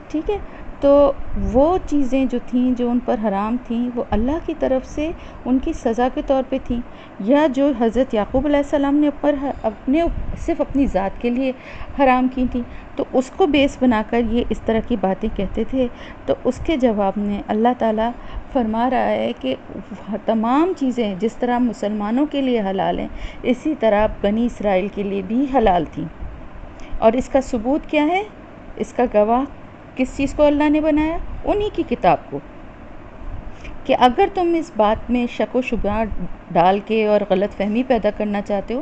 ٹھیک ہے، تو وہ چیزیں جو تھیں جو ان پر حرام تھیں وہ اللہ کی طرف سے ان کی سزا کے طور پہ تھیں، یا جو حضرت یعقوب علیہ السلام نے صرف اپنی ذات کے لیے حرام کی تھیں، تو اس کو بیس بنا کر یہ اس طرح کی باتیں کہتے تھے. تو اس کے جواب میں اللہ تعالیٰ فرما رہا ہے کہ تمام چیزیں جس طرح مسلمانوں کے لیے حلال ہیں اسی طرح بنی اسرائیل کے لیے بھی حلال تھیں. اور اس کا ثبوت کیا ہے؟ اس کا گواہ کس چیز کو اللہ نے بنایا؟ انہی کی کتاب کو. کہ اگر تم اس بات میں شک و شبہ ڈال کے اور غلط فہمی پیدا کرنا چاہتے ہو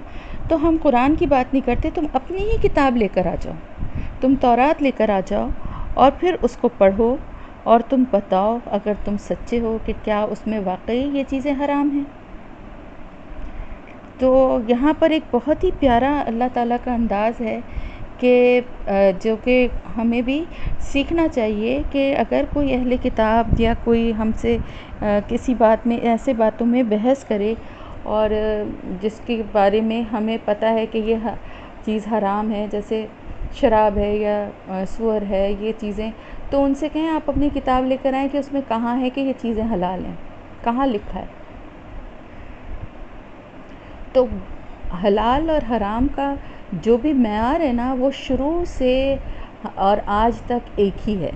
تو ہم قرآن کی بات نہیں کرتے، تم اپنی ہی کتاب لے کر آ جاؤ، تم تورات لے کر آ جاؤ اور پھر اس کو پڑھو اور تم بتاؤ اگر تم سچے ہو کہ کیا اس میں واقعی یہ چیزیں حرام ہیں. تو یہاں پر ایک بہت ہی پیارا اللہ تعالیٰ کا انداز ہے کہ جو کہ ہمیں بھی سیکھنا چاہیے کہ اگر کوئی اہل کتاب یا کوئی ہم سے کسی بات میں ایسے باتوں میں بحث کرے اور جس کے بارے میں ہمیں پتہ ہے کہ یہ چیز حرام ہے، جیسے شراب ہے یا سور ہے، یہ چیزیں، تو ان سے کہیں آپ اپنی کتاب لے کر آئیں کہ اس میں کہاں ہے کہ یہ چیزیں حلال ہیں، کہاں لکھا ہے؟ تو حلال اور حرام کا جو بھی معیار ہے نا، وہ شروع سے اور آج تک ایک ہی ہے۔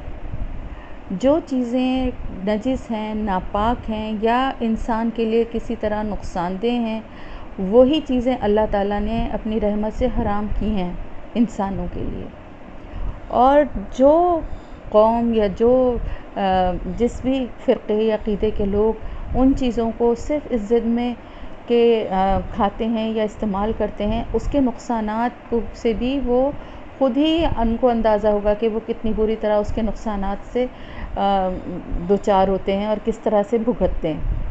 جو چیزیں نجس ہیں، ناپاک ہیں یا انسان کے لیے کسی طرح نقصان دہ ہیں، وہی چیزیں اللہ تعالیٰ نے اپنی رحمت سے حرام کی ہیں انسانوں کے لیے۔ اور جو قوم یا جو جس بھی فرقے یا عقیدے کے لوگ ان چیزوں کو صرف اس ضد میں کہ کھاتے ہیں یا استعمال کرتے ہیں، اس کے نقصانات سے بھی وہ خود ہی ان کو اندازہ ہوگا کہ وہ کتنی بری طرح اس کے نقصانات سے دوچار ہوتے ہیں اور کس طرح سے بھگتتے ہیں،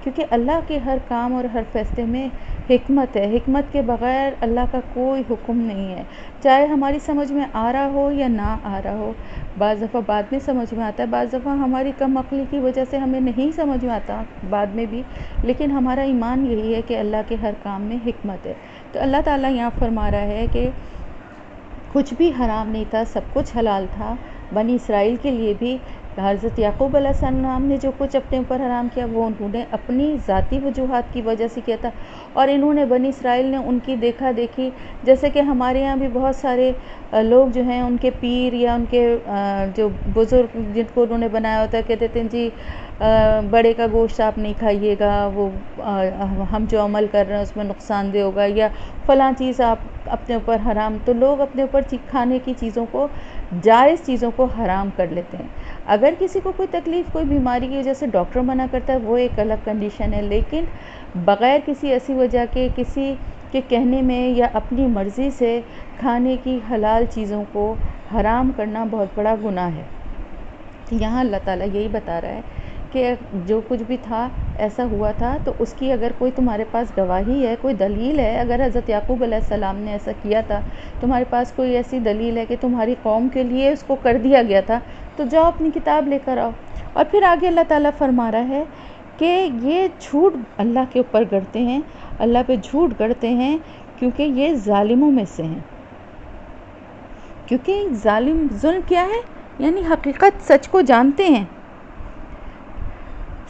کیونکہ اللہ کے ہر کام اور ہر فیصلے میں حکمت ہے۔ حکمت کے بغیر اللہ کا کوئی حکم نہیں ہے، چاہے ہماری سمجھ میں آ رہا ہو یا نہ آ رہا ہو۔ بعض دفعہ بعد میں سمجھ میں آتا ہے، بعض دفعہ ہماری کم عقلی کی وجہ سے ہمیں نہیں سمجھ میں آتا بعد میں بھی، لیکن ہمارا ایمان یہی ہے کہ اللہ کے ہر کام میں حکمت ہے۔ تو اللہ تعالیٰ یہاں فرما رہا ہے کہ کچھ بھی حرام نہیں تھا، سب کچھ حلال تھا۔ بنی اسرائیل کے لیے بھی حضرت یعقوب علیہ السلام نے جو کچھ اپنے اوپر حرام کیا وہ انہوں نے اپنی ذاتی وجوہات کی وجہ سے کیا تھا، اور انہوں نے بنی اسرائیل نے ان کی دیکھا دیکھی، جیسے کہ ہمارے یہاں بھی بہت سارے لوگ جو ہیں ان کے پیر یا ان کے جو بزرگ جن کو انہوں نے بنایا ہوتا ہے کہتے تھے جی بڑے کا گوشت آپ نہیں کھائیے گا، وہ ہم جو عمل کر رہے ہیں اس میں نقصان دہ ہوگا، یا فلاں چیز آپ اپنے اوپر حرام، تو لوگ اپنے اوپر کھانے کی چیزوں کو، جائز چیزوں کو حرام کر لیتے ہیں۔ اگر کسی کو کوئی تکلیف، کوئی بیماری کی وجہ سے ڈاکٹر منع کرتا ہے وہ ایک الگ کنڈیشن ہے، لیکن بغیر کسی ایسی وجہ کے کسی کے کہنے میں یا اپنی مرضی سے کھانے کی حلال چیزوں کو حرام کرنا بہت بڑا گناہ ہے۔ یہاں اللہ تعالیٰ یہی بتا رہا ہے کہ جو کچھ بھی تھا ایسا ہوا تھا، تو اس کی اگر کوئی تمہارے پاس گواہی ہے، کوئی دلیل ہے، اگر حضرت یعقوب علیہ السلام نے ایسا کیا تھا، تمہارے پاس کوئی ایسی دلیل ہے کہ تمہاری قوم کے لیے اس کو کر دیا گیا تھا، تو جاؤ اپنی کتاب لے کر آؤ۔ اور پھر آگے اللہ تعالیٰ فرما رہا ہے کہ یہ جھوٹ اللہ کے اوپر گڑھتے ہیں، اللہ پہ جھوٹ گڑھتے ہیں کیونکہ یہ ظالموں میں سے ہیں۔ کیونکہ ظلم کیا ہے؟ یعنی حقیقت، سچ کو جانتے ہیں،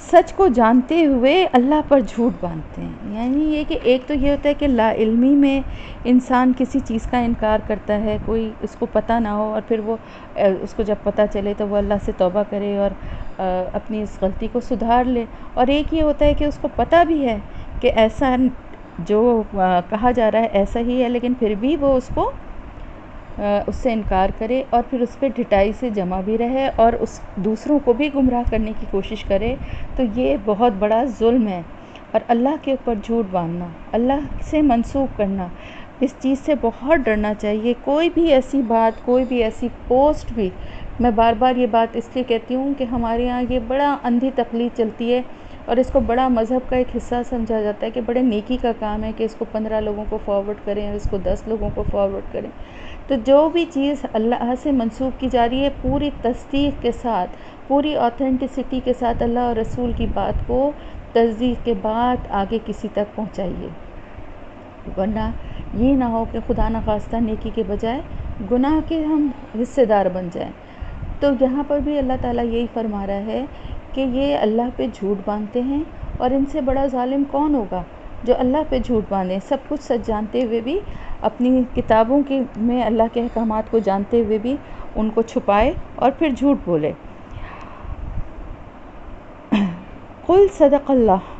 سچ کو جانتے ہوئے اللہ پر جھوٹ باندھتے ہیں۔ یعنی یہ کہ ایک تو یہ ہوتا ہے کہ لا علمی میں انسان کسی چیز کا انکار کرتا ہے، کوئی اس کو پتہ نہ ہو، اور پھر وہ اس کو جب پتہ چلے تو وہ اللہ سے توبہ کرے اور اپنی اس غلطی کو سدھار لے۔ اور ایک یہ ہوتا ہے کہ اس کو پتہ بھی ہے کہ ایسا جو کہا جا رہا ہے ایسا ہی ہے، لیکن پھر بھی وہ اس کو اس سے انکار کرے اور پھر اس پہ ڈٹائی سے جمع بھی رہے اور اس دوسروں کو بھی گمراہ کرنے کی کوشش کرے، تو یہ بہت بڑا ظلم ہے۔ اور اللہ کے اوپر جھوٹ باندھنا، اللہ سے منسوب کرنا، اس چیز سے بہت ڈرنا چاہیے۔ کوئی بھی ایسی بات، کوئی بھی ایسی پوسٹ بھی، میں بار بار یہ بات اس لیے کہتی ہوں کہ ہمارے یہاں یہ بڑا اندھی تقلید چلتی ہے اور اس کو بڑا مذہب کا ایک حصہ سمجھا جاتا ہے کہ بڑے نیکی کا کام ہے کہ اس کو 15 لوگوں کو فارورڈ کریں، اس کو 10 لوگوں کو فارورڈ کریں۔ تو جو بھی چیز اللہ سے منسوب کی جا رہی ہے پوری تصدیق کے ساتھ، پوری آتھینٹسٹی کے ساتھ اللہ اور رسول کی بات کو تصدیق کے بعد آگے کسی تک پہنچائیے، ورنہ یہ نہ ہو کہ خدا نخواستہ نیکی کے بجائے گناہ کے ہم حصے دار بن جائیں۔ تو یہاں پر بھی اللہ تعالیٰ یہی فرما رہا ہے کہ یہ اللہ پہ جھوٹ باندھتے ہیں، اور ان سے بڑا ظالم کون ہوگا جو اللہ پہ جھوٹ باندھے، سب کچھ سچ جانتے ہوئے بھی، اپنی کتابوں کے میں اللہ کے احکامات کو جانتے ہوئے بھی ان کو چھپائے اور پھر جھوٹ بولے۔ قل صدق اللہ،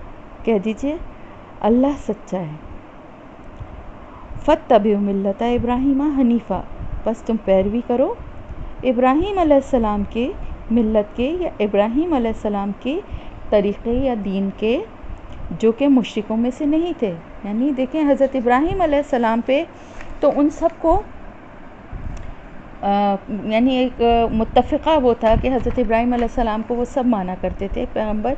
کہہ دیجئے اللہ سچا ہے۔ فاتبعوا ملت ابراہیم حنیفہ، بس تم پیروی کرو ابراہیم علیہ السلام کے ملت کے، یا ابراہیم علیہ السلام کے طریقے یا دین کے، جو کہ مشرکوں میں سے نہیں تھے۔ یعنی دیکھیں حضرت ابراہیم علیہ السلام پہ تو ان سب کو یعنی ایک متفقہ وہ تھا کہ حضرت ابراہیم علیہ السلام کو وہ سب مانا کرتے تھے پیغمبر،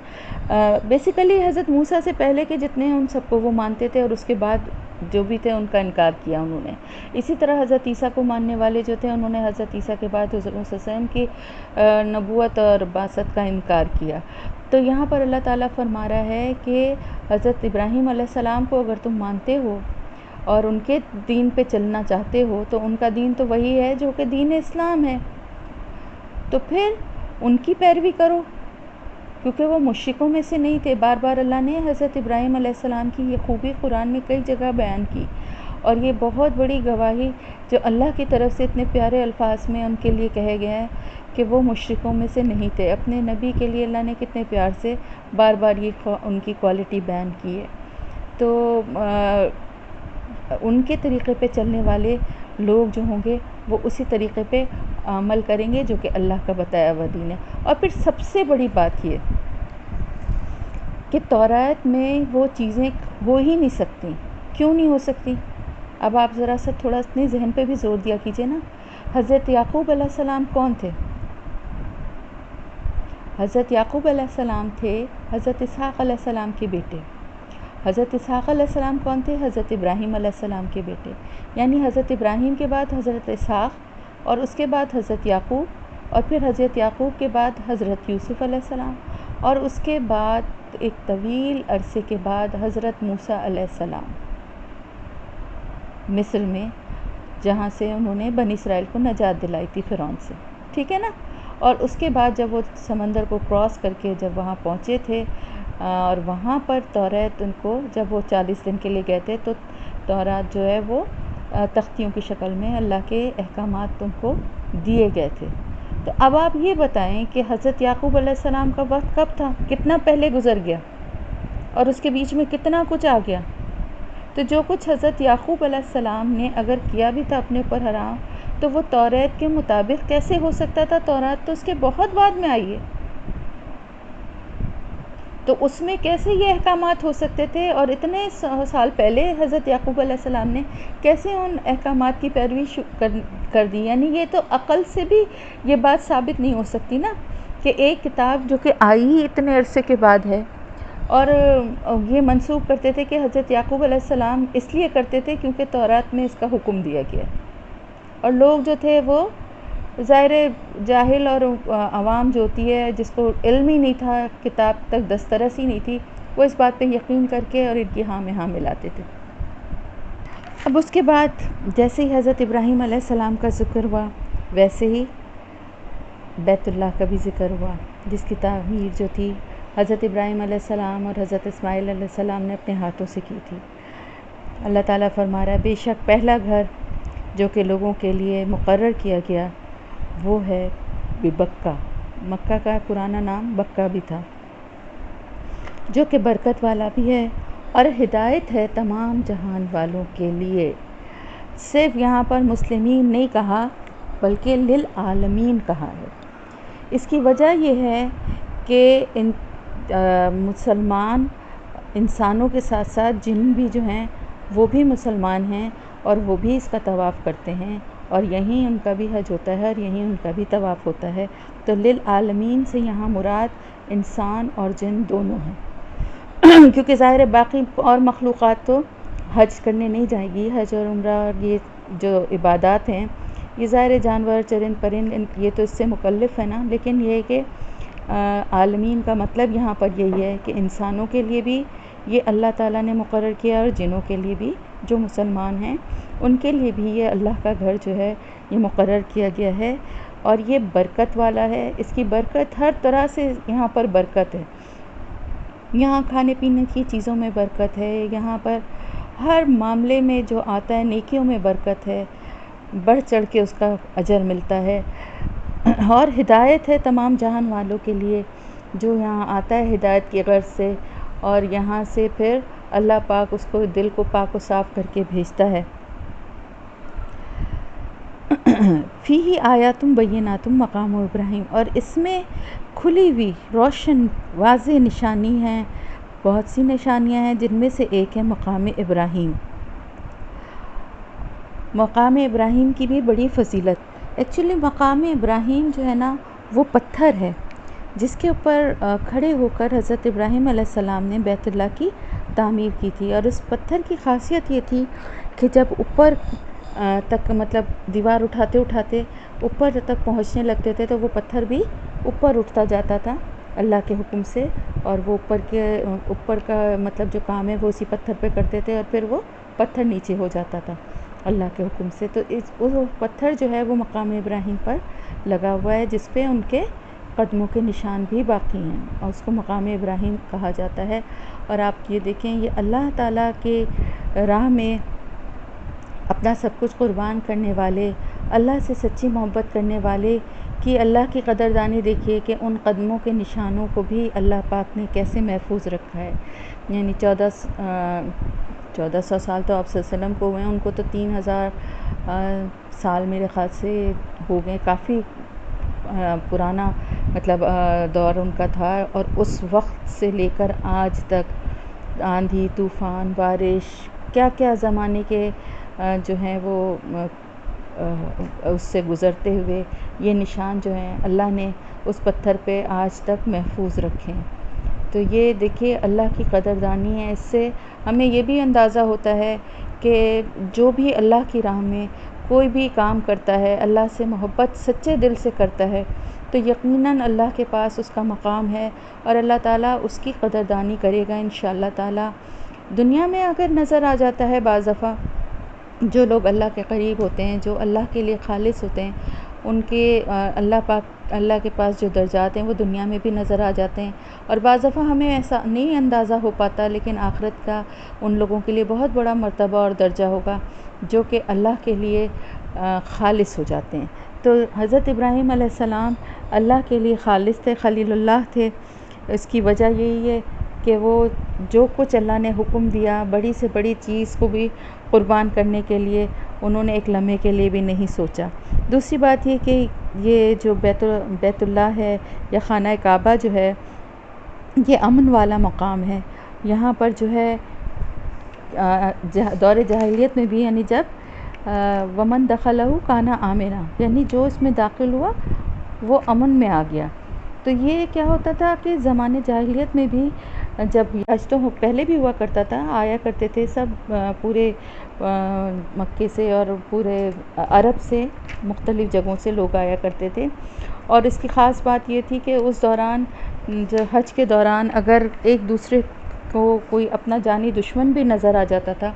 بیسیکلی حضرت موسیٰ سے پہلے کے جتنے ہیں ان سب کو وہ مانتے تھے، اور اس کے بعد جو بھی تھے ان کا انکار کیا انہوں نے. اسی طرح حضرت عیسیٰ کو ماننے والے جو تھے انہوں نے حضرت عیسیٰ کے بعد حضور صلی اللہ علیہ وسلم کی نبوت اور بعثت کا انکار کیا. تو یہاں پر اللہ تعالیٰ فرما رہا ہے کہ حضرت ابراہیم علیہ السلام کو اگر تم مانتے ہو اور ان کے دین پہ چلنا چاہتے ہو تو ان کا دین تو وہی ہے جو کہ دین اسلام ہے، تو پھر ان کی پیروی کرو، کیونکہ وہ مشرکوں میں سے نہیں تھے. بار بار اللہ نے حضرت ابراہیم علیہ السلام کی یہ خوبی قرآن میں کئی جگہ بیان کی، اور یہ بہت بڑی گواہی جو اللہ کی طرف سے اتنے پیارے الفاظ میں ان کے لیے کہے گئے ہیں کہ وہ مشرکوں میں سے نہیں تھے. اپنے نبی کے لیے اللہ نے کتنے پیار سے بار بار یہ ان کی کوالٹی بیان کی ہے. تو ان کے طریقے پہ چلنے والے لوگ جو ہوں گے وہ اسی طریقے پہ عمل کریں گے جو کہ اللہ کا بتایا ہوا دین ہے. اور پھر سب سے بڑی بات یہ کہ تورات میں وہ چیزیں ہو ہی نہیں سکتی. کیوں نہیں ہو سکتی؟ اب آپ ذرا سا تھوڑا اپنے ذہن پہ بھی زور دیا کیجئے نا. حضرت یعقوب علیہ السلام کون تھے؟ حضرت یعقوب علیہ السلام تھے حضرت اسحاق علیہ السلام کے بیٹے. حضرت اسحاق علیہ السلام کون تھے؟ حضرت ابراہیم علیہ السلام کے بیٹے. یعنی حضرت ابراہیم کے بعد حضرت اسحاق، اور اس کے بعد حضرت یعقوب، اور پھر حضرت یعقوب کے بعد حضرت یوسف علیہ السلام، اور اس کے بعد ایک طویل عرصے کے بعد حضرت موسیٰ علیہ السلام مصر میں، جہاں سے انہوں نے بنی اسرائیل کو نجات دلائی تھی فرعون سے. ٹھیک ہے نا؟ اور اس کے بعد جب وہ سمندر کو کراس کر کے جب وہاں پہنچے تھے اور وہاں پر تورات ان کو جب وہ 40 دن کے لیے گئے تھے تو تورات جو ہے وہ تختیوں کی شکل میں اللہ کے احکامات ان کو دیے گئے تھے. تو اب آپ یہ بتائیں کہ حضرت یعقوب علیہ السلام کا وقت کب تھا؟ کتنا پہلے گزر گیا، اور اس کے بیچ میں کتنا کچھ آ گیا. تو جو کچھ حضرت یعقوب علیہ السلام نے اگر کیا بھی تھا اپنے اوپر حرام، تو وہ تورات کے مطابق کیسے ہو سکتا تھا؟ تورات تو اس کے بہت بعد میں آئی ہے، تو اس میں کیسے یہ احکامات ہو سکتے تھے؟ اور اتنے سال پہلے حضرت یعقوب علیہ السلام نے کیسے ان احکامات کی پیروی کر دی؟ یعنی یہ تو عقل سے بھی یہ بات ثابت نہیں ہو سکتی نا کہ ایک کتاب جو کہ آئی ہی اتنے عرصے کے بعد ہے، اور یہ منسوب کرتے تھے کہ حضرت یعقوب علیہ السلام اس لیے کرتے تھے کیونکہ تورات میں اس کا حکم دیا گیا، اور لوگ جو تھے وہ ظاہر جاہل اور عوام جو ہوتی ہے جس کو علم ہی نہیں تھا، کتاب تک دسترس ہی نہیں تھی، وہ اس بات پہ یقین کر کے اور ان کی ہاں میں ہاں ملاتے تھے. اب اس کے بعد جیسے ہی حضرت ابراہیم علیہ السلام کا ذکر ہوا ویسے ہی بیت اللہ کا بھی ذکر ہوا، جس کی تعمیر جو تھی حضرت ابراہیم علیہ السلام اور حضرت اسماعیل علیہ السلام نے اپنے ہاتھوں سے کی تھی. اللہ تعالیٰ فرما رہا ہے بے شک پہلا گھر جو کہ لوگوں کے لیے مقرر کیا گیا وہ ہے بکہ. مکہ کا پرانا نام بکہ بھی تھا، جو کہ برکت والا بھی ہے اور ہدایت ہے تمام جہان والوں کے لیے. صرف یہاں پر مسلمین نہیں کہا بلکہ للعالمین کہا ہے. اس کی وجہ یہ ہے کہ مسلمان انسانوں کے ساتھ ساتھ جن بھی جو ہیں وہ بھی مسلمان ہیں اور وہ بھی اس کا طواف کرتے ہیں، اور یہیں ان کا بھی حج ہوتا ہے اور یہیں ان کا بھی طواف ہوتا ہے. تو للعالمین سے یہاں مراد انسان اور جن دونوں ہیں کیونکہ ظاہر باقی اور مخلوقات تو حج کرنے نہیں جائے گی. حج اور عمرہ اور یہ جو عبادات ہیں یہ ظاہر جانور چرند پرند یہ تو اس سے مکلف ہے نا، لیکن یہ ہے کہ عالمین کا مطلب یہاں پر یہی ہے کہ انسانوں کے لیے بھی یہ اللہ تعالیٰ نے مقرر کیا اور جنوں کے لیے بھی جو مسلمان ہیں ان کے لیے بھی یہ اللہ کا گھر جو ہے یہ مقرر کیا گیا ہے، اور یہ برکت والا ہے. اس کی برکت ہر طرح سے یہاں پر برکت ہے. یہاں کھانے پینے کی چیزوں میں برکت ہے، یہاں پر ہر معاملے میں جو آتا ہے نیکیوں میں برکت ہے، بڑھ چڑھ کے اس کا اجر ملتا ہے. اور ہدایت ہے تمام جہان والوں کے لیے. جو یہاں آتا ہے ہدایت کی غرض سے، اور یہاں سے پھر اللہ پاک اس کو دل کو پاک و صاف کر کے بھیجتا ہے. فیہ آیات بینات مقام ابراہیم، اور اس میں کھلی ہوئی روشن واضح نشانی ہیں، بہت سی نشانیاں ہیں جن میں سے ایک ہے مقام ابراہیم. مقام ابراہیم کی بھی بڑی فضیلت. ایکچولی مقام ابراہیم جو ہے نا وہ پتھر ہے جس کے اوپر کھڑے ہو کر حضرت ابراہیم علیہ السلام نے بیت اللہ کی تعمیر کی تھی، اور اس پتھر کی خاصیت یہ تھی کہ جب اوپر تک مطلب دیوار اٹھاتے اٹھاتے اوپر تک پہنچنے لگتے تھے تو وہ پتھر بھی اوپر اٹھتا جاتا تھا اللہ کے حکم سے، اور وہ اوپر کا مطلب جو کام ہے وہ اسی پتھر پہ کرتے تھے، اور پھر وہ پتھر نیچے ہو جاتا تھا اللہ کے حکم سے۔ تو وہ پتھر جو ہے وہ مقام ابراہیم پر لگا ہوا ہے، جس پہ ان کے قدموں کے نشان بھی باقی ہیں، اور اس کو مقام ابراہیم کہا جاتا ہے۔ اور آپ یہ دیکھیں، یہ اللہ تعالیٰ کے راہ میں اپنا سب کچھ قربان کرنے والے، اللہ سے سچی محبت کرنے والے کی اللہ کی قدردانی دیکھیے کہ ان قدموں کے نشانوں کو بھی اللہ پاک نے کیسے محفوظ رکھا ہے۔ یعنی 1400 سال تو آپ صلی اللہ علیہ وسلم کو ہوئے ہیں، ان کو تو 3000 سال میرے خیال سے ہو گئے، کافی پرانا مطلب دور ان کا تھا، اور اس وقت سے لے کر آج تک آندھی طوفان بارش کیا کیا زمانے کے جو ہیں وہ اس سے گزرتے ہوئے یہ نشان جو ہیں اللہ نے اس پتھر پہ آج تک محفوظ رکھے ہیں۔ تو یہ دیکھیے اللہ کی قدردانی ہے، اس سے ہمیں یہ بھی اندازہ ہوتا ہے کہ جو بھی اللہ کی راہ میں کوئی بھی کام کرتا ہے، اللہ سے محبت سچے دل سے کرتا ہے، تو یقیناً اللہ کے پاس اس کا مقام ہے، اور اللہ تعالیٰ اس کی قدردانی کرے گا انشاءاللہ تعالیٰ۔ دنیا میں اگر نظر آ جاتا ہے بعض دفعہ جو لوگ اللہ کے قریب ہوتے ہیں، جو اللہ کے لیے خالص ہوتے ہیں، ان کے اللہ کے پاس جو درجات ہیں وہ دنیا میں بھی نظر آ جاتے ہیں، اور بعض دفعہ ہمیں ایسا نہیں اندازہ ہو پاتا، لیکن آخرت کا ان لوگوں کے لیے بہت بڑا مرتبہ اور درجہ ہوگا جو کہ اللہ کے لیے خالص ہو جاتے ہیں۔ تو حضرت ابراہیم علیہ السلام اللہ کے لیے خالص تھے، خلیل اللہ تھے۔ اس کی وجہ یہی ہے کہ وہ جو کچھ اللہ نے حکم دیا، بڑی سے بڑی چیز کو بھی قربان کرنے کے لیے انہوں نے ایک لمحے کے لیے بھی نہیں سوچا۔ دوسری بات یہ کہ یہ جو بیت اللہ ہے یا خانہ کعبہ جو ہے، یہ امن والا مقام ہے۔ یہاں پر جو ہے دور جاہلیت میں بھی، یعنی جب ومن دخلہ کانا آمنا، یعنی جو اس میں داخل ہوا وہ امن میں آ گیا۔ تو یہ کیا ہوتا تھا کہ زمانے جاہلیت میں بھی جب حج تو پہلے بھی ہوا کرتا تھا، آیا کرتے تھے سب پورے مکے سے اور پورے عرب سے، مختلف جگہوں سے لوگ آیا کرتے تھے، اور اس کی خاص بات یہ تھی کہ اس دوران جو حج کے دوران اگر ایک دوسرے کو کوئی اپنا جانی دشمن بھی نظر آ جاتا تھا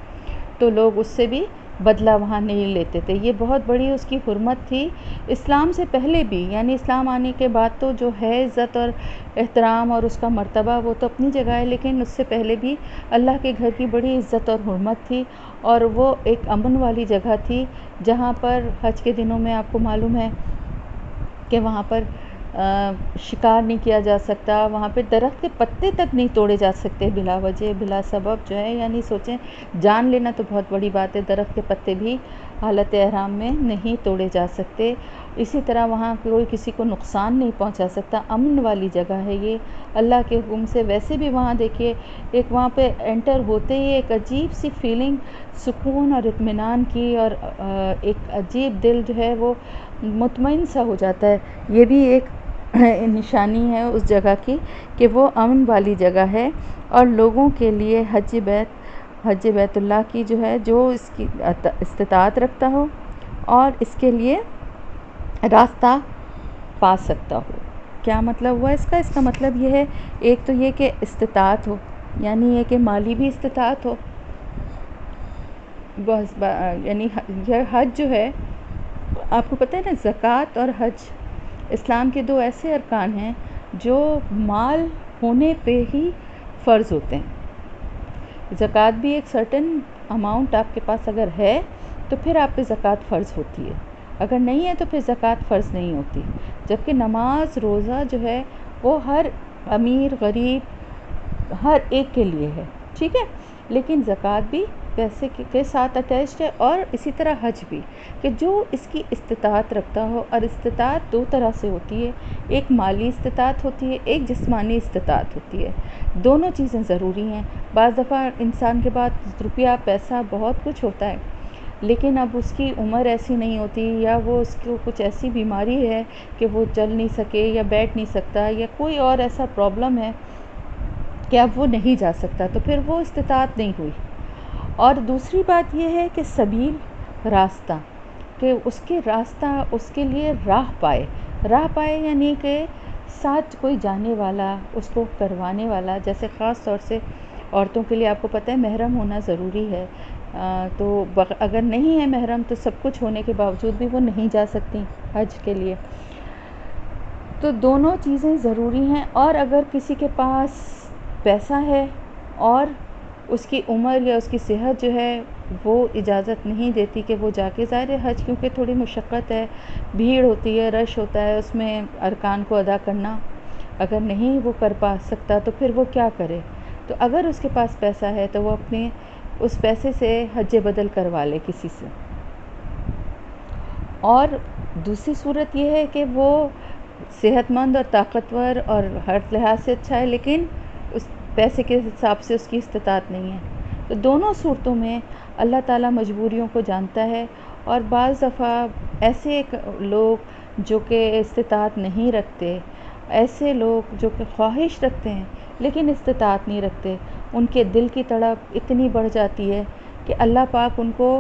تو لوگ اس سے بھی بدلہ وہاں نہیں لیتے تھے۔ یہ بہت بڑی اس کی حرمت تھی اسلام سے پہلے بھی، یعنی اسلام آنے کے بعد تو جو ہے عزت اور احترام اور اس کا مرتبہ وہ تو اپنی جگہ ہے، لیکن اس سے پہلے بھی اللہ کے گھر کی بڑی عزت اور حرمت تھی، اور وہ ایک امن والی جگہ تھی جہاں پر حج کے دنوں میں آپ کو معلوم ہے کہ وہاں پر شکار نہیں کیا جا سکتا، وہاں پہ درخت کے پتے تک نہیں توڑے جا سکتے بلا وجہ بلا سبب جو ہے، یعنی سوچیں جان لینا تو بہت بڑی بات ہے، درخت کے پتے بھی حالت احرام میں نہیں توڑے جا سکتے۔ اسی طرح وہاں کوئی کسی کو نقصان نہیں پہنچا سکتا، امن والی جگہ ہے یہ اللہ کے حکم سے۔ ویسے بھی وہاں دیکھیے ایک وہاں پہ انٹر ہوتے ہی ایک عجیب سی فیلنگ سکون اور اطمینان کی، اور ایک عجیب دل جو ہے وہ مطمئن سا ہو جاتا ہے۔ یہ بھی ایک نشانی ہے اس جگہ کی کہ وہ امن والی جگہ ہے، اور لوگوں کے لیے حج بیت اللہ کی جو ہے، جو اس کی استطاعت رکھتا ہو اور اس کے لیے راستہ پا سکتا ہو۔ کیا مطلب ہوا اس کا؟ اس کا مطلب یہ ہے، ایک تو یہ کہ استطاعت ہو، یعنی یہ کہ مالی بھی استطاعت ہو، یعنی یہ حج جو ہے آپ کو پتہ ہے نا، زکوٰۃ اور حج اسلام کے دو ایسے ارکان ہیں جو مال ہونے پہ ہی فرض ہوتے ہیں۔ زکوٰۃ بھی ایک سرٹن اماؤنٹ آپ کے پاس اگر ہے تو پھر آپ پہ زکوٰۃ فرض ہوتی ہے، اگر نہیں ہے تو پھر زکوٰۃ فرض نہیں ہوتی۔ جبکہ نماز روزہ جو ہے وہ ہر امیر غریب ہر ایک کے لیے ہے، ٹھیک ہے، لیکن زکوٰۃ بھی پیسے کے ساتھ اٹیچڈ ہے، اور اسی طرح حج بھی، کہ جو اس کی استطاعت رکھتا ہو۔ اور استطاعت دو طرح سے ہوتی ہے، ایک مالی استطاعت ہوتی ہے، ایک جسمانی استطاعت ہوتی ہے، دونوں چیزیں ضروری ہیں۔ بعض دفعہ انسان کے پاس روپیہ پیسہ بہت کچھ ہوتا ہے، لیکن اب اس کی عمر ایسی نہیں ہوتی، یا وہ اس کو کچھ ایسی بیماری ہے کہ وہ چل نہیں سکے یا بیٹھ نہیں سکتا، یا کوئی اور ایسا پرابلم ہے کہ اب وہ نہیں جا سکتا، تو پھر وہ استطاعت نہیں ہوئی۔ اور دوسری بات یہ ہے کہ سبیل، راستہ، کہ اس کے راستہ، اس کے لیے راہ پائے یعنی کہ ساتھ کوئی جانے والا، اس کو کروانے والا، جیسے خاص طور سے عورتوں کے لیے آپ کو پتہ ہے محرم ہونا ضروری ہے، تو اگر نہیں ہے محرم تو سب کچھ ہونے کے باوجود بھی وہ نہیں جا سکتی حج کے لیے، تو دونوں چیزیں ضروری ہیں۔ اور اگر کسی کے پاس پیسہ ہے اور اس کی عمر یا اس کی صحت جو ہے وہ اجازت نہیں دیتی کہ وہ جا کے، ظاہر حج کیونکہ تھوڑی مشقت ہے، بھیڑ ہوتی ہے، رش ہوتا ہے، اس میں ارکان کو ادا کرنا، اگر نہیں وہ کر پا سکتا تو پھر وہ کیا کرے؟ تو اگر اس کے پاس پیسہ ہے تو وہ اپنے اس پیسے سے حج بدل کروا لے کسی سے۔ اور دوسری صورت یہ ہے کہ وہ صحت مند اور طاقتور اور ہر لحاظ سے اچھا ہے، لیکن اس پیسے کے حساب سے اس کی استطاعت نہیں ہے، تو دونوں صورتوں میں اللہ تعالیٰ مجبوریوں کو جانتا ہے۔ اور بعض دفعہ ایسے لوگ جو کہ استطاعت نہیں رکھتے، ایسے لوگ جو کہ خواہش رکھتے ہیں لیکن استطاعت نہیں رکھتے، ان کے دل کی تڑپ اتنی بڑھ جاتی ہے کہ اللہ پاک ان کو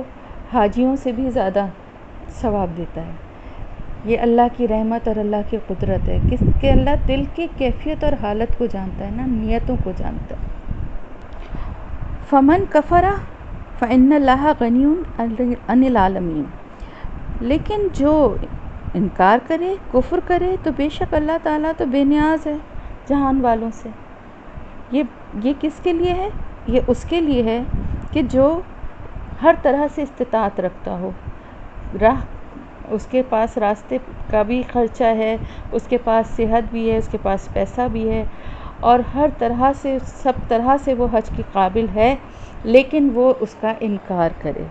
حاجیوں سے بھی زیادہ ثواب دیتا ہے۔ یہ اللہ کی رحمت اور اللہ کی قدرت ہے کہ اللہ دل کی کیفیت اور حالت کو جانتا ہے نا، نیتوں کو جانتا ہے۔ فمن کفر فإن اللہ غنی عن العالمین، لیکن جو انکار کرے، کفر کرے، تو بے شک اللہ تعالیٰ تو بے نیاز ہے جہان والوں سے۔ یہ کس کے لیے ہے؟ یہ اس کے لیے ہے کہ جو ہر طرح سے استطاعت رکھتا ہو، اس کے پاس راستے کا بھی خرچہ ہے، اس کے پاس صحت بھی ہے، اس کے پاس پیسہ بھی ہے، اور ہر طرح سے، سب طرح سے وہ حج کے قابل ہے، لیکن وہ اس کا انکار کرے۔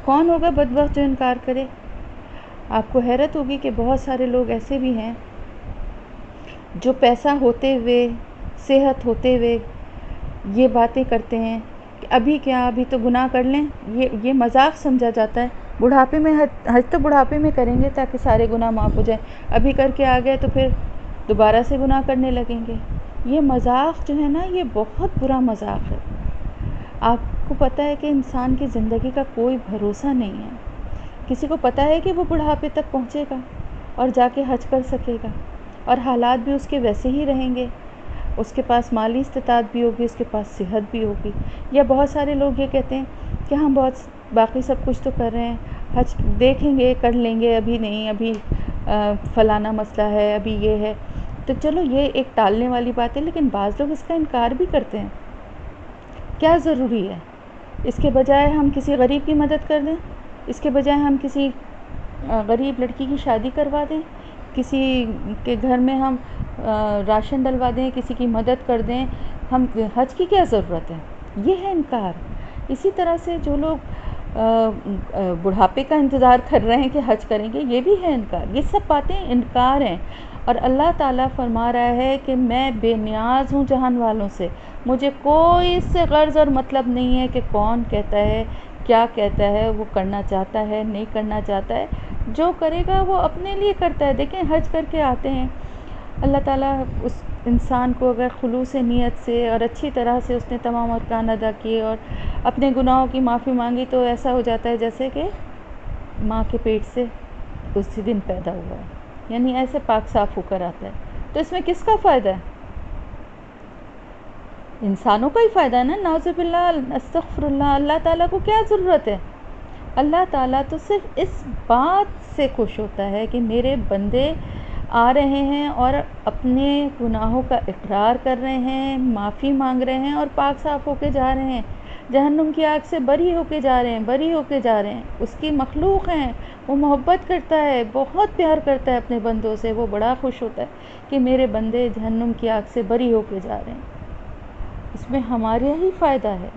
کون ہوگا بدبخت جو انکار کرے؟ آپ کو حیرت ہوگی کہ بہت سارے لوگ ایسے بھی ہیں جو پیسہ ہوتے ہوئے، صحت ہوتے ہوئے یہ باتیں کرتے ہیں کہ ابھی کیا، ابھی تو گناہ کر لیں، یہ مذاق سمجھا جاتا ہے۔ بڑھاپے میں حج تو بڑھاپے میں کریں گے تاکہ سارے گناہ معاف ہو جائیں، ابھی کر کے آ گئے تو پھر دوبارہ سے گناہ کرنے لگیں گے۔ یہ مذاق جو ہے نا، یہ بہت برا مذاق ہے۔ آپ کو پتہ ہے کہ انسان کی زندگی کا کوئی بھروسہ نہیں ہے، کسی کو پتہ ہے کہ وہ بڑھاپے تک پہنچے گا اور جا کے حج کر سکے گا، اور حالات بھی اس کے ویسے ہی رہیں گے، اس کے پاس مالی استطاعت بھی ہوگی، اس کے پاس صحت بھی ہوگی۔ یا بہت سارے لوگ یہ کہتے ہیں کہ ہم باقی سب کچھ تو کر رہے ہیں، حج دیکھیں گے، کر لیں گے، ابھی نہیں، ابھی فلانا مسئلہ ہے، ابھی یہ ہے، تو چلو یہ ایک ٹالنے والی بات ہے، لیکن بعض لوگ اس کا انکار بھی کرتے ہیں۔ کیا ضروری ہے؟ اس کے بجائے ہم کسی غریب کی مدد کر دیں، اس کے بجائے ہم کسی غریب لڑکی کی شادی کروا دیں، کسی کے گھر میں ہم راشن ڈلوا دیں، کسی کی مدد کر دیں، ہم حج کی کیا ضرورت ہے؟ یہ ہے انکار۔ اسی طرح سے جو لوگ بڑھاپے کا انتظار کر رہے ہیں کہ حج کریں گے، یہ بھی ہے انکار۔ یہ سب باتیں انکار ہیں، اور اللہ تعالیٰ فرما رہا ہے کہ میں بے نیاز ہوں جہان والوں سے، مجھے کوئی اس سے غرض اور مطلب نہیں ہے کہ کون کہتا ہے، کیا کہتا ہے، وہ کرنا چاہتا ہے، نہیں کرنا چاہتا ہے، جو کرے گا وہ اپنے لیے کرتا ہے۔ دیکھیں حج کر کے آتے ہیں، اللہ تعالیٰ اس انسان کو اگر خلوص نیت سے اور اچھی طرح سے اس نے تمام ارکان ادا کیے اور اپنے گناہوں کی معافی مانگی، تو ایسا ہو جاتا ہے جیسے کہ ماں کے پیٹ سے اسی دن پیدا ہوا ہے، یعنی ایسے پاک صاف ہو کر آتا ہے۔ تو اس میں کس کا فائدہ ہے؟ انسانوں کا ہی فائدہ ہے نا، نعوذ باللہ، استغفر اللہ۔ اللہ تعالیٰ کو کیا ضرورت ہے؟ اللہ تعالیٰ تو صرف اس بات سے خوش ہوتا ہے کہ میرے بندے آ رہے ہیں اور اپنے گناہوں کا اقرار کر رہے ہیں، معافی مانگ رہے ہیں اور پاک صاف ہو کے جا رہے ہیں، جہنم کی آگ سے بری ہو کے جا رہے ہیں، بری ہو کے جا رہے ہیں۔ اس کی مخلوق ہیں، وہ محبت کرتا ہے، بہت پیار کرتا ہے اپنے بندوں سے، وہ بڑا خوش ہوتا ہے کہ میرے بندے جہنم کی آگ سے بری ہو کے جا رہے ہیں۔ اس میں ہمارا ہی فائدہ ہے۔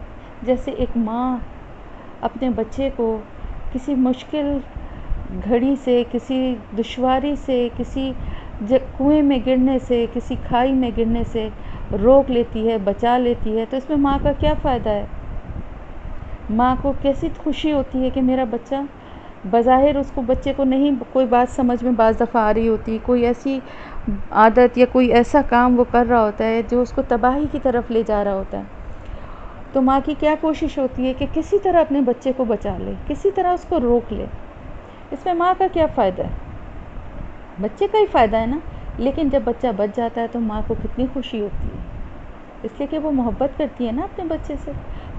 جیسے ایک ماں اپنے بچے کو کسی مشکل گھڑی سے، کسی دشواری سے، کسی کنویں میں گرنے سے، کسی کھائی میں گرنے سے روک لیتی ہے، بچا لیتی ہے، تو اس میں ماں کا کیا فائدہ ہے؟ ماں کو کیسی خوشی ہوتی ہے کہ میرا بچہ بظاہر اس کو بچے کو نہیں کوئی بات سمجھ میں بعض دفعہ آ رہی ہوتی، کوئی ایسی عادت یا کوئی ایسا کام وہ کر رہا ہوتا ہے جو اس کو تباہی کی طرف لے جا رہا ہوتا ہے، تو ماں کی کیا کوشش ہوتی ہے کہ کسی طرح اپنے بچے کو بچا لے، کسی طرح اس کو روک لے۔ اس میں ماں کا کیا فائدہ ہے؟ بچے کا ہی فائدہ ہے نا، لیکن جب بچہ بچ جاتا ہے تو ماں کو کتنی خوشی ہوتی ہے، اس لیے کہ وہ محبت کرتی ہے نا اپنے بچے سے۔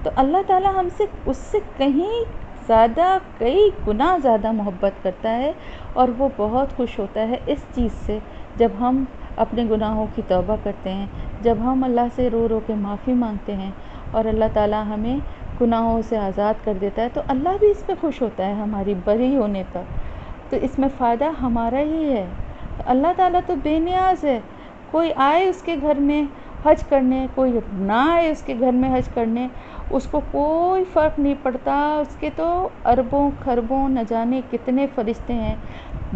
تو اللہ تعالیٰ ہم سے اس سے کہیں زیادہ، کئی گنا زیادہ محبت کرتا ہے، اور وہ بہت خوش ہوتا ہے اس چیز سے جب ہم اپنے گناہوں کی توبہ کرتے ہیں، جب ہم اللہ سے رو رو کے معافی مانگتے ہیں اور اللہ تعالیٰ ہمیں گناہوں سے آزاد کر دیتا ہے، تو اللہ بھی اس پہ خوش ہوتا ہے ہماری بری ہونے کا۔ تو اس میں فائدہ ہمارا ہی ہے۔ اللہ تعالیٰ تو بے نیاز ہے، کوئی آئے اس کے گھر میں حج کرنے، کوئی نہ آئے اس کے گھر میں حج کرنے، اس کو کوئی فرق نہیں پڑتا۔ اس کے تو اربوں خربوں نہ جانے کتنے فرشتے ہیں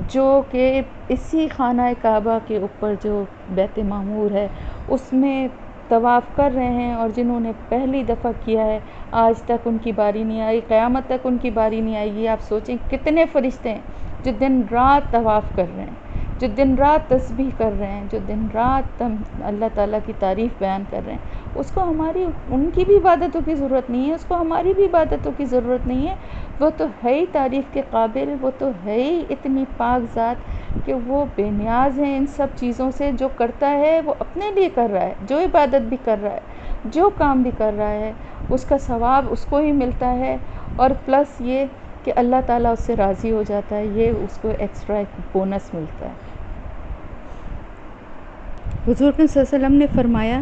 جو کہ اسی خانہ کعبہ کے اوپر جو بیت معمور ہے اس میں طواف کر رہے ہیں، اور جنہوں نے پہلی دفعہ کیا ہے آج تک ان کی باری نہیں آئی، قیامت تک ان کی باری نہیں آئے گی۔ آپ سوچیں کتنے فرشتے ہیں جو دن رات طواف کر رہے ہیں، جو دن رات تسبیح کر رہے ہیں، جو دن رات اللہ تعالیٰ کی تعریف بیان کر رہے ہیں۔ اس کو ہماری ان کی بھی عبادتوں کی ضرورت نہیں ہے، اس کو ہماری بھی عبادتوں کی ضرورت نہیں ہے۔ وہ تو ہے ہی تعریف کے قابل، وہ تو ہے ہی اتنی پاک ذات کہ وہ بے نیاز ہیں ان سب چیزوں سے۔ جو کرتا ہے وہ اپنے لیے کر رہا ہے، جو عبادت بھی کر رہا ہے، جو کام بھی کر رہا ہے، اس کا ثواب اس کو ہی ملتا ہے، اور پلس یہ کہ اللہ تعالیٰ اس سے راضی ہو جاتا ہے، یہ اس کو ایکسٹرا ایک بونس ملتا ہے۔ حضور صلی اللہ علیہ وسلم نے فرمایا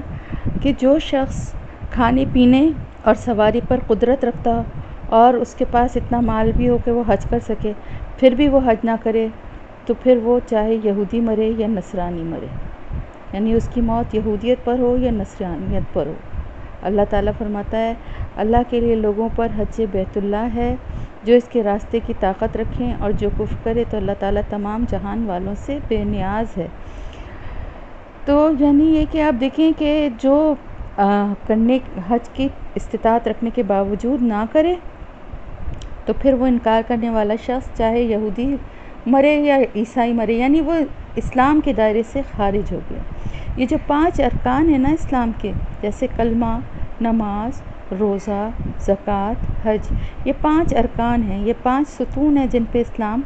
کہ جو شخص کھانے پینے اور سواری پر قدرت رکھتا اور اس کے پاس اتنا مال بھی ہو کہ وہ حج کر سکے، پھر بھی وہ حج نہ کرے، تو پھر وہ چاہے یہودی مرے یا نصرانی مرے، یعنی اس کی موت یہودیت پر ہو یا نصرانیت پر ہو۔ اللہ تعالیٰ فرماتا ہے اللہ کے لیے لوگوں پر حج بیت اللہ ہے جو اس کے راستے کی طاقت رکھیں، اور جو کفر کرے تو اللہ تعالیٰ تمام جہان والوں سے بے نیاز ہے۔ تو یعنی یہ کہ آپ دیکھیں کہ جو کرنے حج کی استطاعت رکھنے کے باوجود نہ کرے، تو پھر وہ انکار کرنے والا شخص چاہے یہودی مرے یا عیسائی مرے، یعنی وہ اسلام کے دائرے سے خارج ہو گیا۔ یہ جو 5 ارکان ہیں نا اسلام کے، جیسے کلمہ، نماز، روزہ، زکوٰۃ، حج، یہ 5 ارکان ہیں، یہ 5 ستون ہیں جن پہ اسلام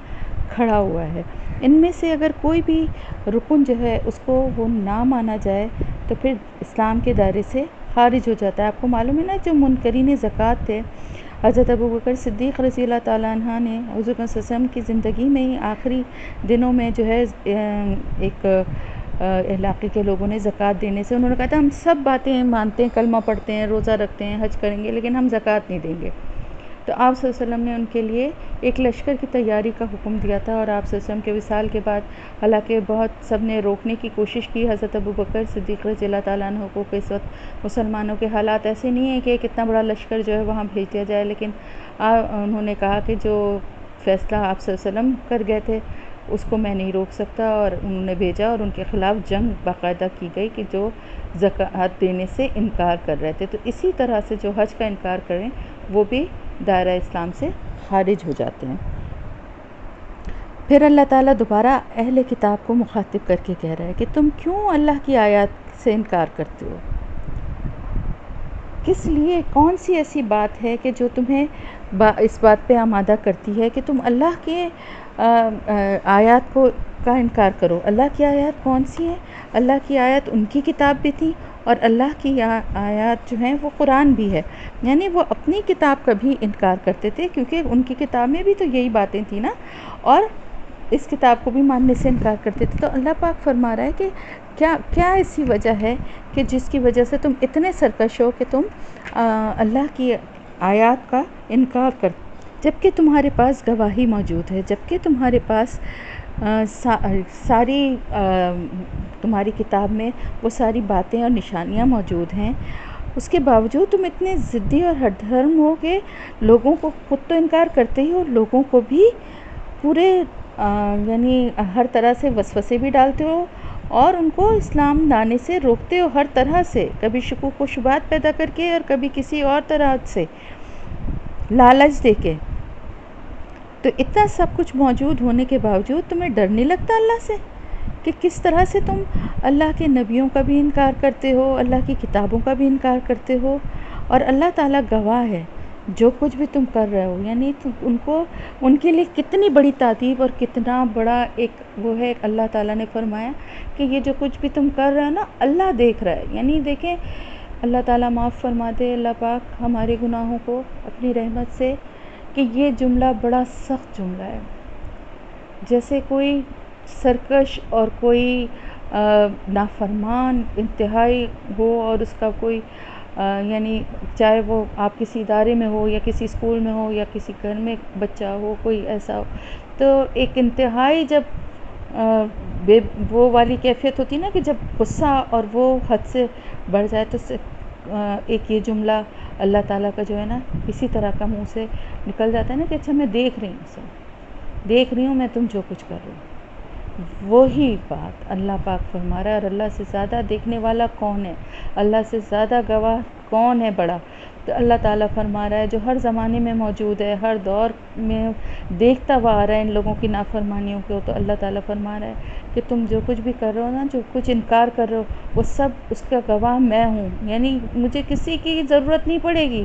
کھڑا ہوا ہے۔ ان میں سے اگر کوئی بھی رکن جو ہے اس کو وہ نہ مانا جائے تو پھر اسلام کے دائرے سے خارج ہو جاتا ہے۔ آپ کو معلوم ہے نا جو منکرین زکوٰۃ تھے، حضرت ابوبکر صدیق رضی اللہ تعالیٰ عنہ نے حضور صلی اللہ علیہ وسلم کی زندگی میں ہی آخری دنوں میں جو ہے ایک علاقے کے لوگوں نے زکوٰۃ دینے سے انہوں نے کہا تھا ہم سب باتیں مانتے ہیں، کلمہ پڑھتے ہیں، روزہ رکھتے ہیں، حج کریں گے، لیکن ہم زکوٰۃ نہیں دیں گے۔ تو آپ صلی اللہ علیہ وسلم نے ان کے لیے ایک لشکر کی تیاری کا حکم دیا تھا، اور آپ صلی اللہ علیہ وسلم کے وصال کے بعد حالانکہ بہت سب نے روکنے کی کوشش کی حضرت ابوبکر صدیق رضی اللہ تعالیٰ عنہ کو، کہ اس وقت مسلمانوں کے حالات ایسے نہیں ہیں کہ ایک اتنا بڑا لشکر جو ہے وہاں بھیج دیا جائے، لیکن انہوں نے کہا کہ جو فیصلہ آپ صلی اللہ علیہ وسلم کر گئے تھے اس کو میں نہیں روک سکتا، اور انہوں نے بھیجا اور ان کے خلاف جنگ باقاعدہ کی گئی کہ جو زکوٰۃ دینے سے انکار کر رہے تھے۔ تو اسی طرح سے جو حج کا انکار کریں وہ بھی دائرہ اسلام سے خارج ہو جاتے ہیں۔ پھر اللہ تعالیٰ دوبارہ اہل کتاب کو مخاطب کر کے کہہ رہا ہے کہ تم کیوں اللہ کی آیات سے انکار کرتے ہو؟ کس لیے؟ کون سی ایسی بات ہے کہ جو تمہیں اس بات پہ آمادہ کرتی ہے کہ تم اللہ کے آیات کا انکار کرو؟ اللہ کی آیات کون سی ہیں؟ اللہ کی آیات ان کی کتاب بھی تھی، اور اللہ کی آیات جو ہیں وہ قرآن بھی ہے، یعنی وہ اپنی کتاب کا بھی انکار کرتے تھے کیونکہ ان کی کتاب میں بھی تو یہی باتیں تھیں نا، اور اس کتاب کو بھی ماننے سے انکار کرتے تھے۔ تو اللہ پاک فرما رہا ہے کہ کیا ایسی وجہ ہے کہ جس کی وجہ سے تم اتنے سرکش ہو کہ تم اللہ کی آیات کا انکار کرتے، جبکہ تمہارے پاس گواہی موجود ہے، جبکہ تمہارے پاس ساری تمہاری کتاب میں وہ ساری باتیں اور نشانیاں موجود ہیں، اس کے باوجود تم اتنے ضدی اور ہٹ دھرم ہو کہ لوگوں کو خود تو انکار کرتے ہی ہو، لوگوں کو بھی پورے یعنی ہر طرح سے وسوسے بھی ڈالتے ہو اور ان کو اسلام لانے سے روکتے ہو ہر طرح سے، کبھی شکوک و شبہات پیدا کر کے اور کبھی کسی اور طرح سے لالچ دے کے۔ تو اتنا سب کچھ موجود ہونے کے باوجود تمہیں ڈر نہیں لگتا اللہ سے کہ کس طرح سے تم اللہ کے نبیوں کا بھی انکار کرتے ہو، اللہ کی کتابوں کا بھی انکار کرتے ہو، اور اللہ تعالیٰ گواہ ہے جو کچھ بھی تم کر رہے ہو. یعنی ان کے لیے کتنی بڑی تعریف اور کتنا بڑا ایک وہ ہے. اللہ تعالیٰ نے فرمایا کہ یہ جو کچھ بھی تم کر رہے ہو نا اللہ دیکھ رہا ہے. یعنی دیکھیں اللہ تعالیٰ معاف فرما دے اللہ پاک ہمارے گناہوں کو اپنی رحمت سے، کہ یہ جملہ بڑا سخت جملہ ہے. جیسے کوئی سرکش اور کوئی نافرمان انتہائی ہو اور اس کا کوئی یعنی چاہے وہ آپ کسی ادارے میں ہو یا کسی اسکول میں ہو یا کسی گھر میں بچہ ہو کوئی ایسا ہو، تو ایک انتہائی جب وہ والی کیفیت ہوتی نا کہ جب غصہ اور وہ حد سے بڑھ جائے تو ایک یہ جملہ اللہ تعالیٰ کا جو ہے نا اسی طرح کا منہ سے نکل جاتا ہے نا کہ اچھا میں دیکھ رہی ہوں میں تم جو کچھ کر رہے ہو. وہی بات اللہ پاک فرما رہا ہے. اور اللہ سے زیادہ دیکھنے والا کون ہے، اللہ سے زیادہ گواہ کون ہے بڑا. تو اللہ تعالیٰ فرما رہا ہے جو ہر زمانے میں موجود ہے، ہر دور میں دیکھتا ہوا آ رہا ہے ان لوگوں کی نافرمانیوں کو. تو اللہ تعالیٰ فرما رہا ہے کہ تم جو کچھ بھی کر رہے ہو نا، جو کچھ انکار کر رہے ہو، وہ سب اس کا گواہ میں ہوں. یعنی مجھے کسی کی ضرورت نہیں پڑے گی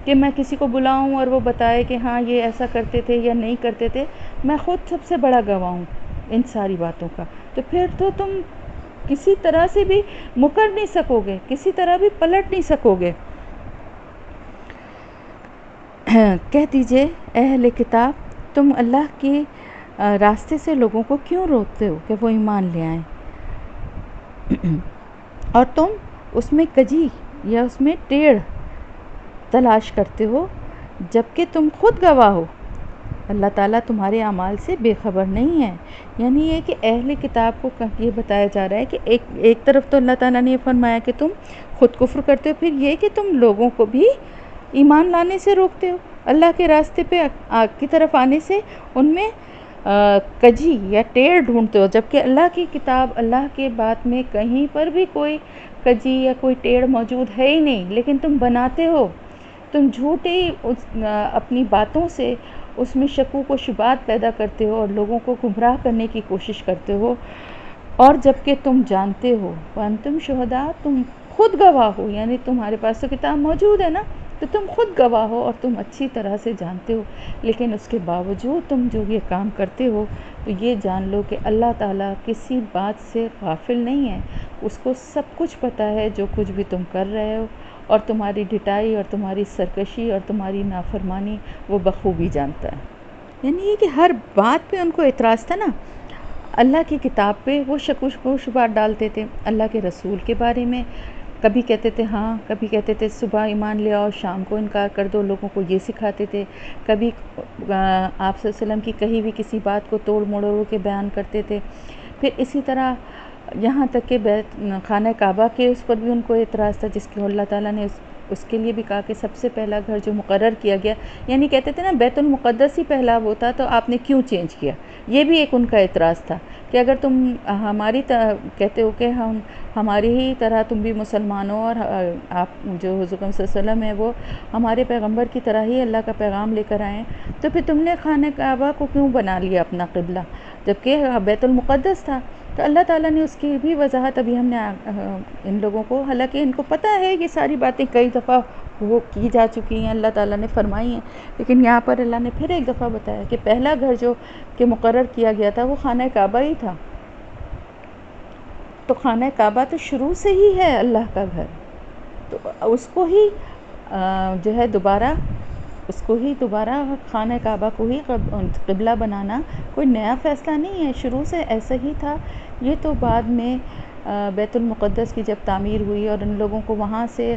کہ میں کسی کو بلاؤں اور وہ بتائے کہ ہاں یہ ایسا کرتے تھے یا نہیں کرتے تھے. میں خود سب سے بڑا گواہ ہوں ان ساری باتوں کا. تو پھر تو تم کسی طرح سے بھی مکر نہیں سکو گے، کسی طرح بھی پلٹ نہیں سکو گے. کہہ دیجئے اے اہل کتاب، تم اللہ کے راستے سے لوگوں کو کیوں روکتے ہو کہ وہ ایمان لے آئیں، اور تم اس میں کجی یا اس میں ٹیڑھ تلاش کرتے ہو جبکہ تم خود گواہ ہو اللہ تعالیٰ تمہارے اعمال سے بے خبر نہیں ہے. یعنی یہ کہ اہل کتاب کو یہ بتایا جا رہا ہے کہ ایک طرف تو اللہ تعالیٰ نے یہ فرمایا کہ تم خود کفر کرتے ہو، پھر یہ کہ تم لوگوں کو بھی ایمان لانے سے روکتے ہو، اللہ کے راستے پہ کی طرف آنے سے ان میں کجی یا ٹیڑھ ڈھونڈتے ہو، جبکہ اللہ کی کتاب اللہ کے بات میں کہیں پر بھی کوئی کجی یا کوئی ٹیڑھ موجود ہے ہی نہیں، لیکن تم بناتے ہو. تم جھوٹی اپنی باتوں سے اس میں شکوک و شبہات پیدا کرتے ہو اور لوگوں کو گمراہ کرنے کی کوشش کرتے ہو. اور جبکہ تم جانتے ہو وانتم شہداء، تم خود گواہ ہو. یعنی تمہارے پاس تو کتاب موجود ہے نا، تو تم خود گواہ ہو اور تم اچھی طرح سے جانتے ہو، لیکن اس کے باوجود تم جو یہ کام کرتے ہو تو یہ جان لو کہ اللہ تعالیٰ کسی بات سے غافل نہیں ہے. اس کو سب کچھ پتہ ہے جو کچھ بھی تم کر رہے ہو، اور تمہاری ڈٹائی اور تمہاری سرکشی اور تمہاری نافرمانی وہ بخوبی جانتا ہے. یعنی یہ کہ ہر بات پہ ان کو اعتراض تھا نا. اللہ کی کتاب پہ وہ شکوک و شبہات ڈالتے تھے، اللہ کے رسول کے بارے میں کبھی کہتے تھے ہاں، کبھی کہتے تھے صبح ایمان لے آؤ شام کو انکار کر دو، لوگوں کو یہ سکھاتے تھے. کبھی آپ صلی اللہ علیہ وسلم کی کہیں بھی کسی بات کو توڑ موڑ کے بیان کرتے تھے. پھر اسی طرح یہاں تک کہ خانہ کعبہ کے اس پر بھی ان کو اعتراض تھا، جس کو اللہ تعالیٰ نے اس کے لیے بھی کہا کہ سب سے پہلا گھر جو مقرر کیا گیا، یعنی کہتے تھے نا بیت المقدس ہی پہلا وہ تھا تو آپ نے کیوں چینج کیا. یہ بھی ایک ان کا اعتراض تھا کہ اگر تم ہماری کہتے ہو کہ ہماری ہی طرح تم بھی مسلمان ہو، اور آپ جو حضور صلی اللہ علیہ وسلم ہے وہ ہمارے پیغمبر کی طرح ہی اللہ کا پیغام لے کر آئے، تو پھر تم نے خانہ کعبہ کو کیوں بنا لیا اپنا قبلہ جبکہ بیت المقدس تھا. تو اللہ تعالیٰ نے اس کی بھی وضاحت ابھی ہم نے ان لوگوں کو، حالانکہ ان کو پتہ ہے یہ ساری باتیں کئی دفعہ وہ کی جا چکی ہیں، اللہ تعالیٰ نے فرمائی ہیں، لیکن یہاں پر اللہ نے پھر ایک دفعہ بتایا کہ پہلا گھر جو کہ مقرر کیا گیا تھا وہ خانہ کعبہ ہی تھا. تو خانہ کعبہ تو شروع سے ہی ہے اللہ کا گھر، تو اس کو ہی جو ہے دوبارہ خانہ کعبہ کو ہی قبلہ بنانا کوئی نیا فیصلہ نہیں ہے، شروع سے ایسا ہی تھا. یہ تو بعد میں بیت المقدس کی جب تعمیر ہوئی اور ان لوگوں کو وہاں سے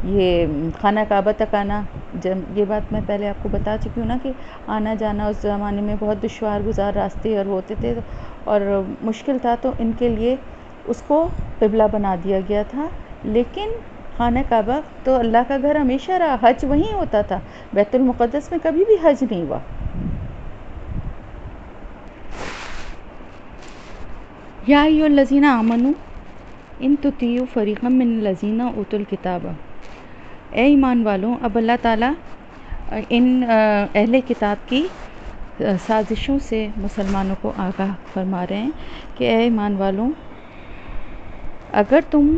یہ خانہ کعبہ تک آنا، جب یہ بات میں پہلے آپ کو بتا چکی ہوں نا کہ آنا جانا اس زمانے میں بہت دشوار گزار راستے اور ہوتے تھے اور مشکل تھا، تو ان کے لیے اس کو قبلہ بنا دیا گیا تھا. لیکن خانہ کعبہ تو اللہ کا گھر ہمیشہ رہا، حج وہیں ہوتا تھا، بیت المقدس میں کبھی بھی حج نہیں ہوا. یا ایھا الذین آمنوا ان تطیعوا فریقا من الذین اوتوا الکتاب، اے ایمان والوں اب اللہ تعالیٰ ان اہل کتاب کی سازشوں سے مسلمانوں کو آگاہ فرما رہے ہیں کہ اے ایمان والوں، اگر تم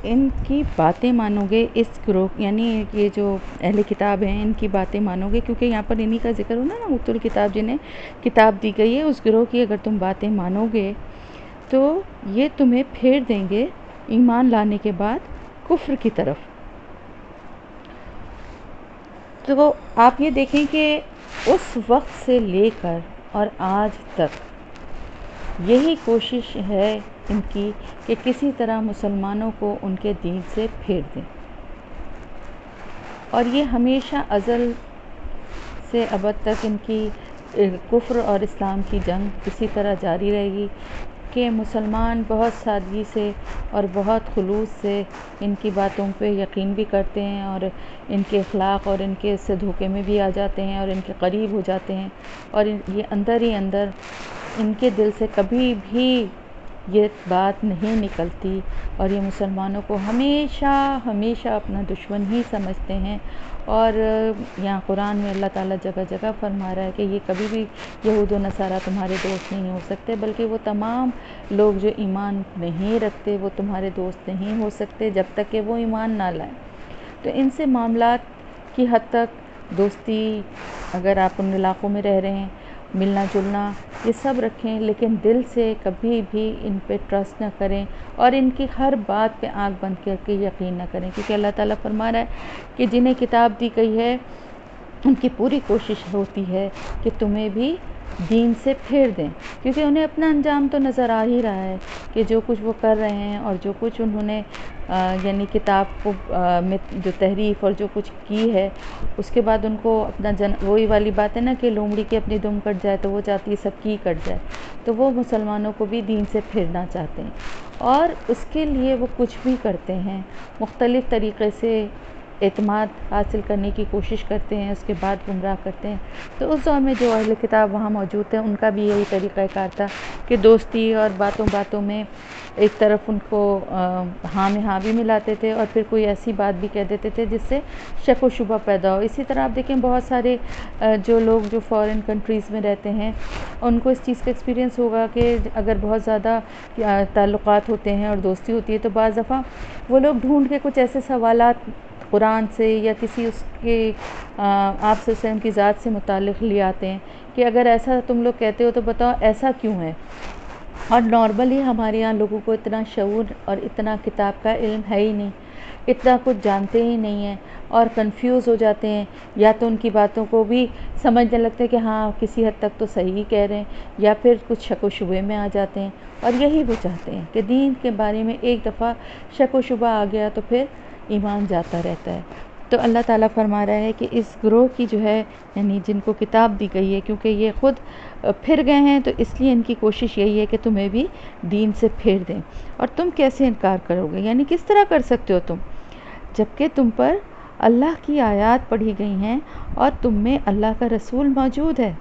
ان کی باتیں مانو گے، اس گروہ یعنی یہ جو اہل کتاب ہیں ان کی باتیں مانو گے، کیونکہ یہاں پر انہی کا ذکر ہونا نا، اوت الکتاب جنہیں کتاب دی گئی ہے، اس گروہ کی اگر تم باتیں مانو گے تو یہ تمہیں پھیر دیں گے ایمان لانے کے بعد کفر کی طرف۔ تو آپ یہ دیکھیں کہ اس وقت سے لے کر اور آج تک یہی کوشش ہے ان کی کہ کسی طرح مسلمانوں کو ان کے دین سے پھیر دیں، اور یہ ہمیشہ ازل سے ابد تک ان کی کفر اور اسلام کی جنگ اسی طرح جاری رہے گی کہ مسلمان بہت سادگی سے اور بہت خلوص سے ان کی باتوں پہ یقین بھی کرتے ہیں، اور ان کے اخلاق اور ان کے اس سے دھوکے میں بھی آ جاتے ہیں اور ان کے قریب ہو جاتے ہیں، اور یہ اندر ہی اندر ان کے دل سے کبھی بھی یہ بات نہیں نکلتی، اور یہ مسلمانوں کو ہمیشہ ہمیشہ اپنا دشمن ہی سمجھتے ہیں۔ اور یہاں قرآن میں اللہ تعالیٰ جگہ جگہ فرما رہا ہے کہ یہ کبھی بھی یہود و نصارہ تمہارے دوست نہیں ہو سکتے، بلکہ وہ تمام لوگ جو ایمان نہیں رکھتے وہ تمہارے دوست نہیں ہو سکتے جب تک کہ وہ ایمان نہ لائیں۔ تو ان سے معاملات کی حد تک دوستی، اگر آپ ان علاقوں میں رہ رہے ہیں، ملنا جلنا یہ سب رکھیں، لیکن دل سے کبھی بھی ان پہ ٹرسٹ نہ کریں اور ان کی ہر بات پہ آنکھ بند کر کے یقین نہ کریں، کیونکہ اللہ تعالیٰ فرما رہا ہے کہ جنہیں کتاب دی گئی ہے ان کی پوری کوشش ہوتی ہے کہ تمہیں بھی دین سے پھیر دیں، کیونکہ انہیں اپنا انجام تو نظر آ ہی رہا ہے کہ جو کچھ وہ کر رہے ہیں اور جو کچھ انہوں نے یعنی کتاب کو میں جو تحریف اور جو کچھ کی ہے، اس کے بعد ان کو اپنا وہی والی بات ہے نا کہ لومڑی کی اپنی دم کٹ جائے تو وہ چاہتی ہے سب کی کٹ جائے، تو وہ مسلمانوں کو بھی دین سے پھیرنا چاہتے ہیں، اور اس کے لیے وہ کچھ بھی کرتے ہیں، مختلف طریقے سے اعتماد حاصل کرنے کی کوشش کرتے ہیں، اس کے بعد گمراہ کرتے ہیں۔ تو اس دور میں جو اہل کتاب وہاں موجود تھے ان کا بھی یہی طریقہ کار تھا کہ دوستی اور باتوں باتوں میں ایک طرف ان کو ہاں میں ہاں بھی ملاتے تھے، اور پھر کوئی ایسی بات بھی کہہ دیتے تھے جس سے شک و شبہ پیدا ہو۔ اسی طرح آپ دیکھیں بہت سارے جو لوگ جو فارن کنٹریز میں رہتے ہیں ان کو اس چیز کا ایکسپیرینس ہوگا کہ اگر بہت زیادہ تعلقات ہوتے ہیں اور دوستی ہوتی ہے تو بعض دفعہ وہ لوگ ڈھونڈ کے کچھ ایسے سوالات قرآن سے یا کسی اس کے آپ صلی اللہ علیہ وسلم کی ذات سے متعلق لے آتے ہیں کہ اگر ایسا تم لوگ کہتے ہو تو بتاؤ ایسا کیوں ہے۔ اور نارملی ہمارے یہاں لوگوں کو اتنا شعور اور اتنا کتاب کا علم ہے ہی نہیں، اتنا کچھ جانتے ہی نہیں ہیں، اور کنفیوز ہو جاتے ہیں، یا تو ان کی باتوں کو بھی سمجھنے لگتے ہیں کہ ہاں کسی حد تک تو صحیح کہہ رہے ہیں، یا پھر کچھ شک و شبے میں آ جاتے ہیں، اور یہی وہ چاہتے ہیں کہ دین کے بارے میں ایک دفعہ شک و شبہ آ گیا تو پھر ایمان جاتا رہتا ہے۔ تو اللہ تعالیٰ فرما رہا ہے کہ اس گروہ کی جو ہے یعنی جن کو کتاب دی گئی ہے، کیونکہ یہ خود پھر گئے ہیں تو اس لیے ان کی کوشش یہی ہے کہ تمہیں بھی دین سے پھیر دیں، اور تم کیسے انکار کرو گے، یعنی کس طرح کر سکتے ہو تم، جبکہ تم پر اللہ کی آیات پڑھی گئی ہیں اور تم میں اللہ کا رسول موجود ہے۔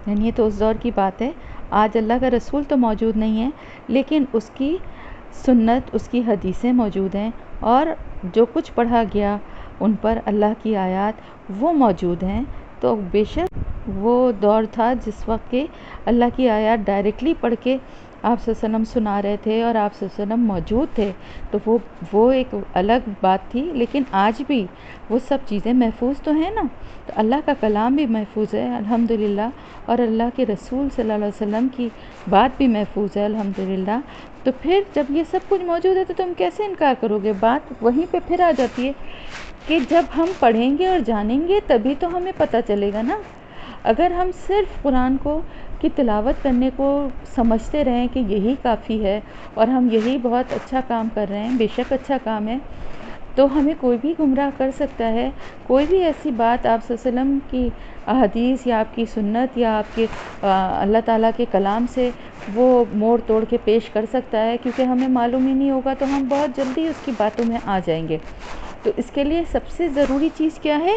یعنی یہ تو اس دور کی بات ہے، آج اللہ کا رسول تو موجود نہیں ہے لیکن اس کی سنت، اس کی حدیثیں موجود ہیں، اور جو کچھ پڑھا گیا ان پر اللہ کی آیات وہ موجود ہیں۔ تو بے شک وہ دور تھا جس وقت کہ اللہ کی آیات ڈائریکٹلی پڑھ کے آپ صلی اللہ علیہ وسلم سنا رہے تھے اور آپ صلی اللہ علیہ وسلم موجود تھے، تو وہ ایک الگ بات تھی، لیکن آج بھی وہ سب چیزیں محفوظ تو ہیں نا، تو اللہ کا کلام بھی محفوظ ہے الحمدللہ، اور اللہ کے رسول صلی اللہ علیہ وسلم کی بات بھی محفوظ ہے الحمدللہ۔ تو پھر جب یہ سب کچھ موجود ہے تو تم کیسے انکار کرو گے؟ بات وہیں پہ پھر آ جاتی ہے کہ جب ہم پڑھیں گے اور جانیں گے تبھی تو ہمیں پتہ چلے گا نا۔ اگر ہم صرف قرآن کی تلاوت کرنے کو سمجھتے رہیں کہ یہی کافی ہے اور ہم یہی بہت اچھا کام کر رہے ہیں، بے شک اچھا کام ہے، تو ہمیں کوئی بھی گمراہ کر سکتا ہے، کوئی بھی ایسی بات آپ صلی اللہ علیہ وسلم کی احادیث یا آپ کی سنت یا آپ کے اللہ تعالیٰ کے کلام سے وہ موڑ توڑ کے پیش کر سکتا ہے، کیونکہ ہمیں معلوم ہی نہیں ہوگا تو ہم بہت جلدی اس کی باتوں میں آ جائیں گے۔ تو اس کے لیے سب سے ضروری چیز کیا ہے؟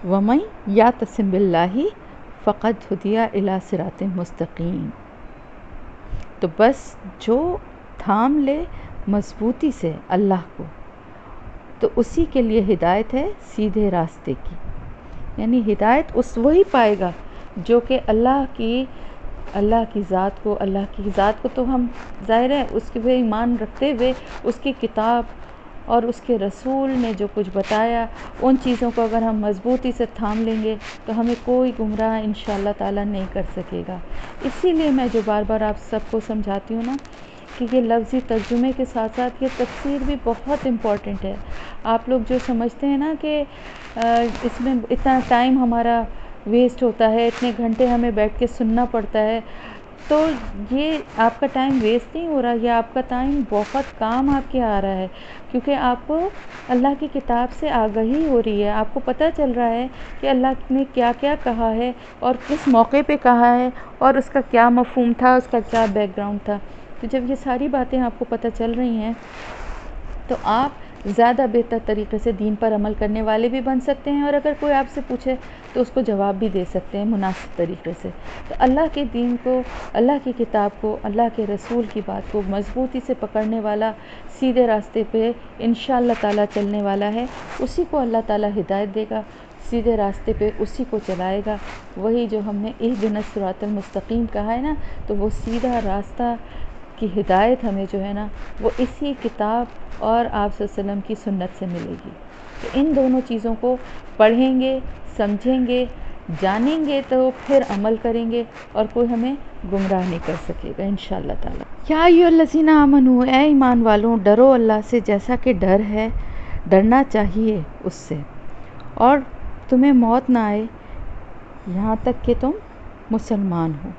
وَمَن يَعْتَصِم بِاللَّهِ فَقَدْ هُدِیَ إِلَىٰ صِرَاطٍ مُسْتَقِیمٍ۔ تو بس جو تھام لے مضبوطی سے اللہ کو، تو اسی کے لیے ہدایت ہے سیدھے راستے کی۔ یعنی ہدایت اس وہی پائے گا جو کہ اللہ کی ذات کو تو ہم ظاہر ہے اس کے پہ ایمان رکھتے ہوئے اس کی کتاب اور اس کے رسول نے جو کچھ بتایا ان چیزوں کو اگر ہم مضبوطی سے تھام لیں گے تو ہمیں کوئی گمراہ انشاءاللہ تعالیٰ نہیں کر سکے گا. اسی لیے میں جو بار بار آپ سب کو سمجھاتی ہوں نا کہ یہ لفظی ترجمے کے ساتھ ساتھ یہ تفسیر بھی بہت امپورٹنٹ ہے. آپ لوگ جو سمجھتے ہیں نا کہ اس میں اتنا ٹائم ہمارا ویسٹ ہوتا ہے، اتنے گھنٹے ہمیں بیٹھ کے سننا پڑتا ہے، تو یہ آپ کا ٹائم ویسٹ نہیں ہو رہا، یہ آپ کا ٹائم بہت کام آپ کے آ رہا ہے، کیونکہ آپ کو اللہ کی کتاب سے آگاہی ہو رہی ہے، آپ کو پتہ چل رہا ہے کہ اللہ نے کیا کیا کہا ہے اور کس موقع پہ کہا ہے اور اس کا کیا مفہوم تھا، اس کا کیا بیک گراؤنڈ تھا. تو جب یہ ساری باتیں آپ کو پتہ چل رہی ہیں تو آپ زیادہ بہتر طریقے سے دین پر عمل کرنے والے بھی بن سکتے ہیں، اور اگر کوئی آپ سے پوچھے تو اس کو جواب بھی دے سکتے ہیں مناسب طریقے سے. تو اللہ کے دین کو، اللہ کی کتاب کو، اللہ کے رسول کی بات کو مضبوطی سے پکڑنے والا سیدھے راستے پہ انشاءاللہ تعالیٰ چلنے والا ہے، اسی کو اللہ تعالیٰ ہدایت دے گا، سیدھے راستے پہ اسی کو چلائے گا. وہی جو ہم نے اہدنا الصراط المستقیم کہا ہے نا، تو وہ سیدھا راستہ کی ہدایت ہمیں جو ہے نا وہ اسی کتاب اور آپ صلی اللہ علیہ وسلم کی سنت سے ملے گی. تو ان دونوں چیزوں کو پڑھیں گے، سمجھیں گے، جانیں گے تو پھر عمل کریں گے اور کوئی ہمیں گمراہ نہیں کر سکے گا انشاءاللہ تعالی. یا ایھا الذین آمنوا، اے ایمان والوں، ڈرو اللہ سے جیسا کہ ڈرنا چاہیے اس سے، اور تمہیں موت نہ آئے یہاں تک کہ تم مسلمان ہو.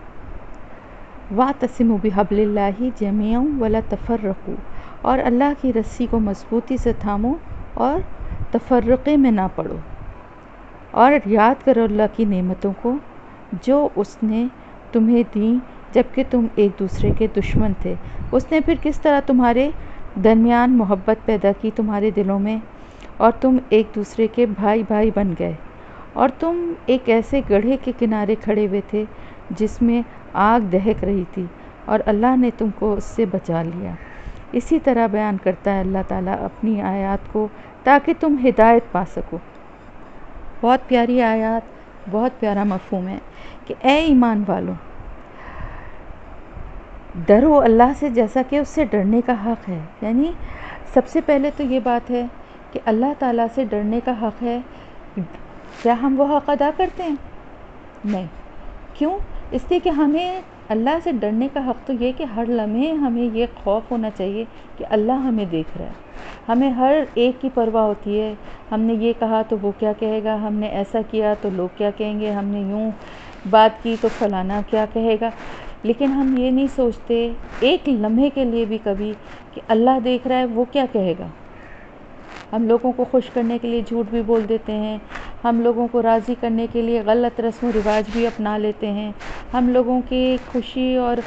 وَاعْتَصِمُوا بِحَبْلِ اللَّهِ جَمِيعًا وَلَا تَفَرَّقُوا، اور اللہ کی رسی کو مضبوطی سے تھامو اور تفرقے میں نہ پڑو. اور یاد کرو اللہ کی نعمتوں کو جو اس نے تمہیں دیں جبکہ تم ایک دوسرے کے دشمن تھے. اس نے پھر کس طرح تمہارے درمیان محبت پیدا کی تمہارے دلوں میں، اور تم ایک دوسرے کے بھائی بن گئے. اور تم ایک ایسے گڑھے کے کنارے کھڑے ہوئے تھے جس میں آگ دہک رہی تھی، اور اللہ نے تم کو اس سے بچا لیا. اسی طرح بیان کرتا ہے اللہ تعالیٰ اپنی آیات کو تاکہ تم ہدایت پا سکو. بہت پیاری آیات، بہت پیارا مفہوم ہے کہ اے ایمان والو، ڈرو اللہ سے جیسا کہ اس سے ڈرنے کا حق ہے. یعنی سب سے پہلے تو یہ بات ہے کہ اللہ تعالیٰ سے ڈرنے کا حق ہے. کیا ہم وہ حق ادا کرتے ہیں؟ نہیں. کیوں؟ اس لیے کہ ہمیں اللہ سے ڈرنے کا حق تو یہ کہ ہر لمحے ہمیں یہ خوف ہونا چاہیے کہ اللہ ہمیں دیکھ رہا ہے. ہمیں ہر ایک کی پرواہ ہوتی ہے، ہم نے یہ کہا تو وہ کیا کہے گا، ہم نے ایسا کیا تو لوگ کیا کہیں گے، ہم نے یوں بات کی تو فلانا کیا کہے گا. لیکن ہم یہ نہیں سوچتے ایک لمحے کے لیے بھی کبھی کہ اللہ دیکھ رہا ہے، وہ کیا کہے گا. ہم لوگوں کو خوش کرنے کے لیے جھوٹ بھی بول دیتے ہیں، ہم لوگوں کو راضی کرنے کے لیے غلط رسم و رواج بھی اپنا لیتے ہیں، ہم لوگوں کی خوشی اور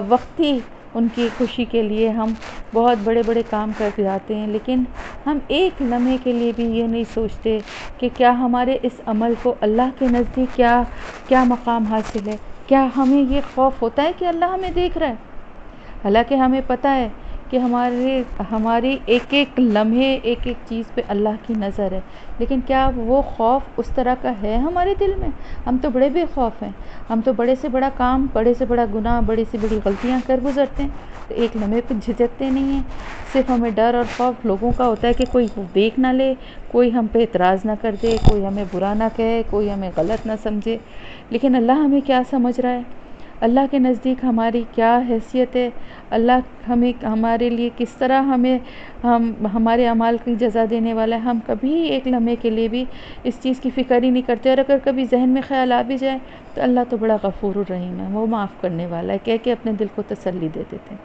وقتی ان کی خوشی کے لیے ہم بہت بڑے بڑے کام کر کے جاتے ہیں. لیکن ہم ایک لمحے کے لیے بھی یہ نہیں سوچتے کہ کیا ہمارے اس عمل کو اللہ کے نزدیک کیا مقام حاصل ہے. کیا ہمیں یہ خوف ہوتا ہے کہ اللہ ہمیں دیکھ رہا ہے؟ حالانکہ ہمیں پتہ ہے کہ ہماری ایک ایک لمحے ایک ایک چیز پہ اللہ کی نظر ہے. لیکن کیا وہ خوف اس طرح کا ہے ہمارے دل میں؟ ہم تو بڑے بے خوف ہیں، ہم تو بڑے سے بڑا کام، بڑے سے بڑا گناہ، بڑی سے بڑی غلطیاں کر گزرتے ہیں، تو ایک لمحے پہ جھجکتے نہیں ہیں. صرف ہمیں ڈر اور خوف لوگوں کا ہوتا ہے کہ کوئی دیکھ نہ لے، کوئی ہم پہ اعتراض نہ کر دے، کوئی ہمیں برا نہ کہے، کوئی ہمیں غلط نہ سمجھے. لیکن اللہ ہمیں کیا سمجھ رہا ہے؟ اللہ کے نزدیک ہماری کیا حیثیت ہے؟ اللہ ہمارے لیے کس طرح ہمارے اعمال کی جزا دینے والا ہے؟ ہم کبھی ایک لمحے کے لیے بھی اس چیز کی فکر ہی نہیں کرتے. اور اگر کبھی ذہن میں خیال آ بھی جائے تو اللہ تو بڑا غفور الرحیم ہے، وہ معاف کرنے والا ہے، کہہ کے اپنے دل کو تسلی دے دیتے ہیں.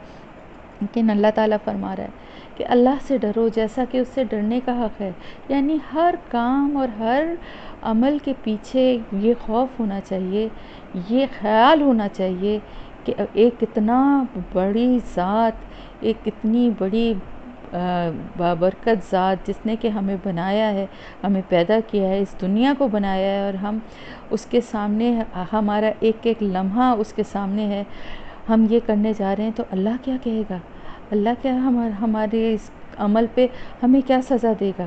لیکن اللہ تعالیٰ فرما رہا ہے کہ اللہ سے ڈرو جیسا کہ اس سے ڈرنے کا حق ہے. یعنی ہر کام اور ہر عمل کے پیچھے یہ خوف ہونا چاہیے، یہ خیال ہونا چاہیے کہ ایک اتنا بڑی ذات، ایک اتنی بڑی بابرکت ذات جس نے کہ ہمیں بنایا ہے، ہمیں پیدا کیا ہے، اس دنیا کو بنایا ہے، اور ہم اس کے سامنے، ہمارا ایک ایک لمحہ اس کے سامنے ہے، ہم یہ کرنے جا رہے ہیں تو اللہ کیا کہے گا؟ اللہ کیا ہمارے اس عمل پہ ہمیں کیا سزا دے گا؟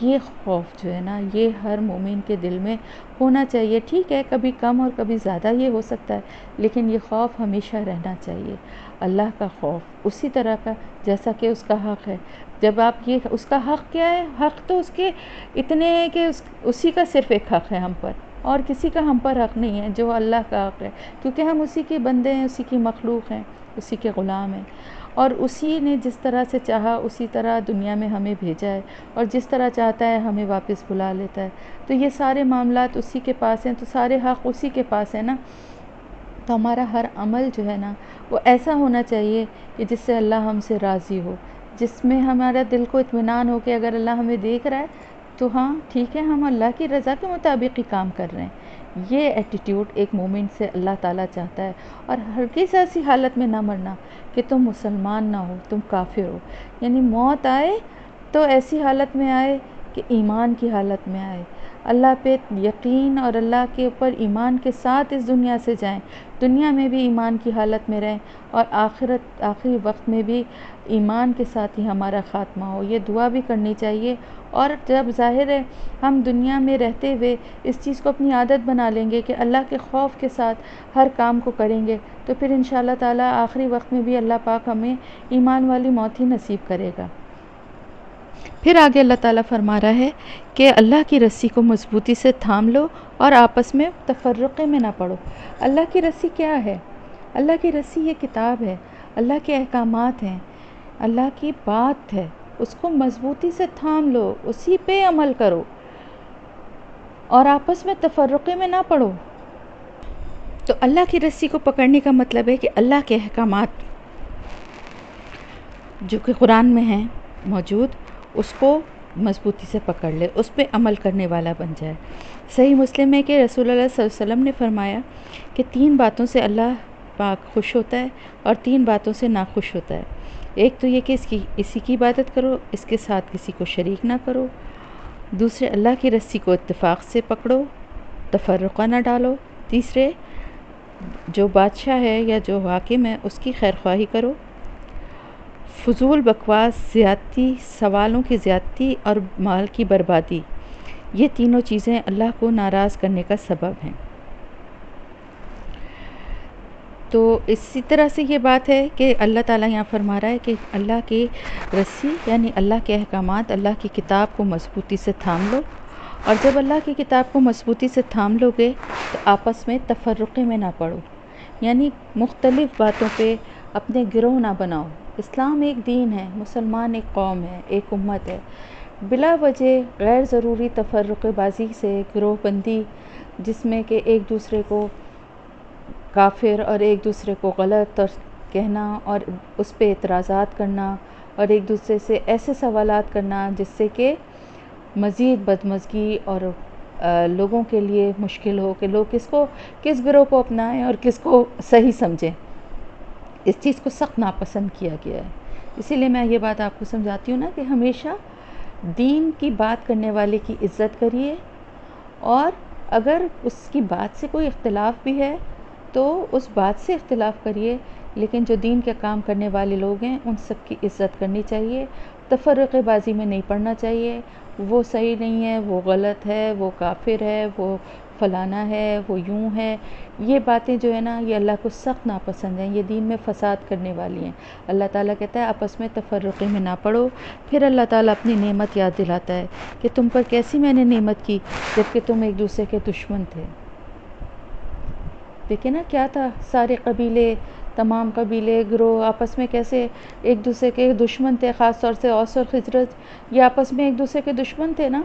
یہ خوف جو ہے نا، یہ ہر مومن کے دل میں ہونا چاہیے. ٹھیک ہے کبھی کم اور کبھی زیادہ یہ ہو سکتا ہے، لیکن یہ خوف ہمیشہ رہنا چاہیے. اللہ کا خوف اسی طرح کا جیسا کہ اس کا حق ہے. جب آپ یہ اس کا حق کیا ہے، حق تو اس کے اتنے ہیں کہ اسی کا صرف ایک حق ہے ہم پر، اور کسی کا ہم پر حق نہیں ہے جو اللہ کا حق ہے، کیونکہ ہم اسی کے بندے ہیں، اسی کی مخلوق ہیں، اسی کے غلام ہیں. اور اسی نے جس طرح سے چاہا اسی طرح دنیا میں ہمیں بھیجا ہے، اور جس طرح چاہتا ہے ہمیں واپس بلا لیتا ہے. تو یہ سارے معاملات اسی کے پاس ہیں، تو سارے حق اسی کے پاس ہیں نا. تو ہمارا ہر عمل جو ہے نا وہ ایسا ہونا چاہیے کہ جس سے اللہ ہم سے راضی ہو، جس میں ہمارا دل کو اطمینان ہو کہ اگر اللہ ہمیں دیکھ رہا ہے تو ہاں ٹھیک ہے، ہم اللہ کی رضا کے مطابق ہی کام کر رہے ہیں. یہ ایٹیٹیوڈ ایک مومن سے اللہ تعالیٰ چاہتا ہے. اور ہرگز ایسی حالت میں نہ مرنا کہ تم مسلمان نہ ہو، تم کافر ہو. یعنی موت آئے تو ایسی حالت میں آئے کہ ایمان کی حالت میں آئے، اللہ پہ یقین اور اللہ کے اوپر ایمان کے ساتھ اس دنیا سے جائیں، دنیا میں بھی ایمان کی حالت میں رہیں، اور آخری وقت میں بھی ایمان کے ساتھ ہی ہمارا خاتمہ ہو. یہ دعا بھی کرنی چاہیے. اور جب ظاہر ہے ہم دنیا میں رہتے ہوئے اس چیز کو اپنی عادت بنا لیں گے کہ اللہ کے خوف کے ساتھ ہر کام کو کریں گے، تو پھر انشاءاللہ تعالیٰ آخری وقت میں بھی اللہ پاک ہمیں ایمان والی موت ہی نصیب کرے گا. پھر آگے اللہ تعالیٰ فرما رہا ہے کہ اللہ کی رسی کو مضبوطی سے تھام لو اور آپس میں تفرقے میں نہ پڑو. اللہ کی رسی کیا ہے؟ اللہ کی رسی یہ کتاب ہے، اللہ کے احکامات ہیں، اللہ کی بات ہے. اس کو مضبوطی سے تھام لو، اسی پہ عمل کرو، اور آپس میں تفرقے میں نہ پڑو. تو اللہ کی رسی کو پکڑنے کا مطلب ہے کہ اللہ کے احکامات جو کہ قرآن میں ہیں موجود، اس کو مضبوطی سے پکڑ لے، اس پہ عمل کرنے والا بن جائے. صحیح مسلم ہے کہ رسول اللہ صلی اللہ علیہ وسلم نے فرمایا کہ 3 باتوں سے اللہ پاک خوش ہوتا ہے اور 3 باتوں سے ناخوش ہوتا ہے. ایک تو یہ کہ اسی کی عبادت کرو، اس کے ساتھ کسی کو شریک نہ کرو. دوسرے اللہ کی رسی کو اتفاق سے پکڑو، تفرقہ نہ ڈالو. تیسرے جو بادشاہ ہے یا جو حاکم ہے اس کی خیر خواہی کرو. فضول بکواس، زیادتی، سوالوں کی زیادتی اور مال کی بربادی، یہ تینوں چیزیں اللہ کو ناراض کرنے کا سبب ہیں. تو اسی طرح سے یہ بات ہے کہ اللہ تعالیٰ یہاں فرما رہا ہے کہ اللہ کی رسی یعنی اللہ کے احکامات، اللہ کی کتاب کو مضبوطی سے تھام لو. اور جب اللہ کی کتاب کو مضبوطی سے تھام لو گے تو آپس میں تفرقے میں نہ پڑو، یعنی مختلف باتوں پہ اپنے گروہ نہ بناؤ. اسلام ایک دین ہے، مسلمان ایک قوم ہے، ایک امت ہے. بلا وجہ غیر ضروری تفرقے بازی سے، گروہ بندی، جس میں کہ ایک دوسرے کو کافر اور ایک دوسرے کو غلط اور کہنا اور اس پہ اعتراضات کرنا، اور ایک دوسرے سے ایسے سوالات کرنا جس سے کہ مزید بدمزگی اور لوگوں کے لیے مشکل ہو کہ لوگ کس گروہ کو اپنائیں اور کس کو صحیح سمجھیں. اس چیز کو سخت ناپسند کیا گیا ہے. اسی لیے میں یہ بات آپ کو سمجھاتی ہوں نا کہ ہمیشہ دین کی بات کرنے والے کی عزت کریے، اور اگر اس کی بات سے کوئی اختلاف بھی ہے تو اس بات سے اختلاف کریے، لیکن جو دین کے کام کرنے والے لوگ ہیں ان سب کی عزت کرنی چاہیے. تفرقے بازی میں نہیں پڑنا چاہیے. وہ صحیح نہیں ہے، وہ غلط ہے، وہ کافر ہے، وہ فلانا ہے، وہ یوں ہے. یہ باتیں جو ہے نا یہ اللہ کو سخت ناپسند ہیں، یہ دین میں فساد کرنے والی ہیں. اللہ تعالیٰ کہتا ہے آپس میں تفرقے میں نہ پڑو. پھر اللہ تعالیٰ اپنی نعمت یاد دلاتا ہے کہ تم پر کیسی میں نے نعمت کی جبکہ تم ایک دوسرے کے دشمن تھے. دیکھیں نا کیا تھا، سارے قبیلے، تمام قبیلے گروہ آپس میں کیسے ایک دوسرے کے دشمن تھے. خاص طور سے اوس اور خزرج یہ آپس میں ایک دوسرے کے دشمن تھے نا،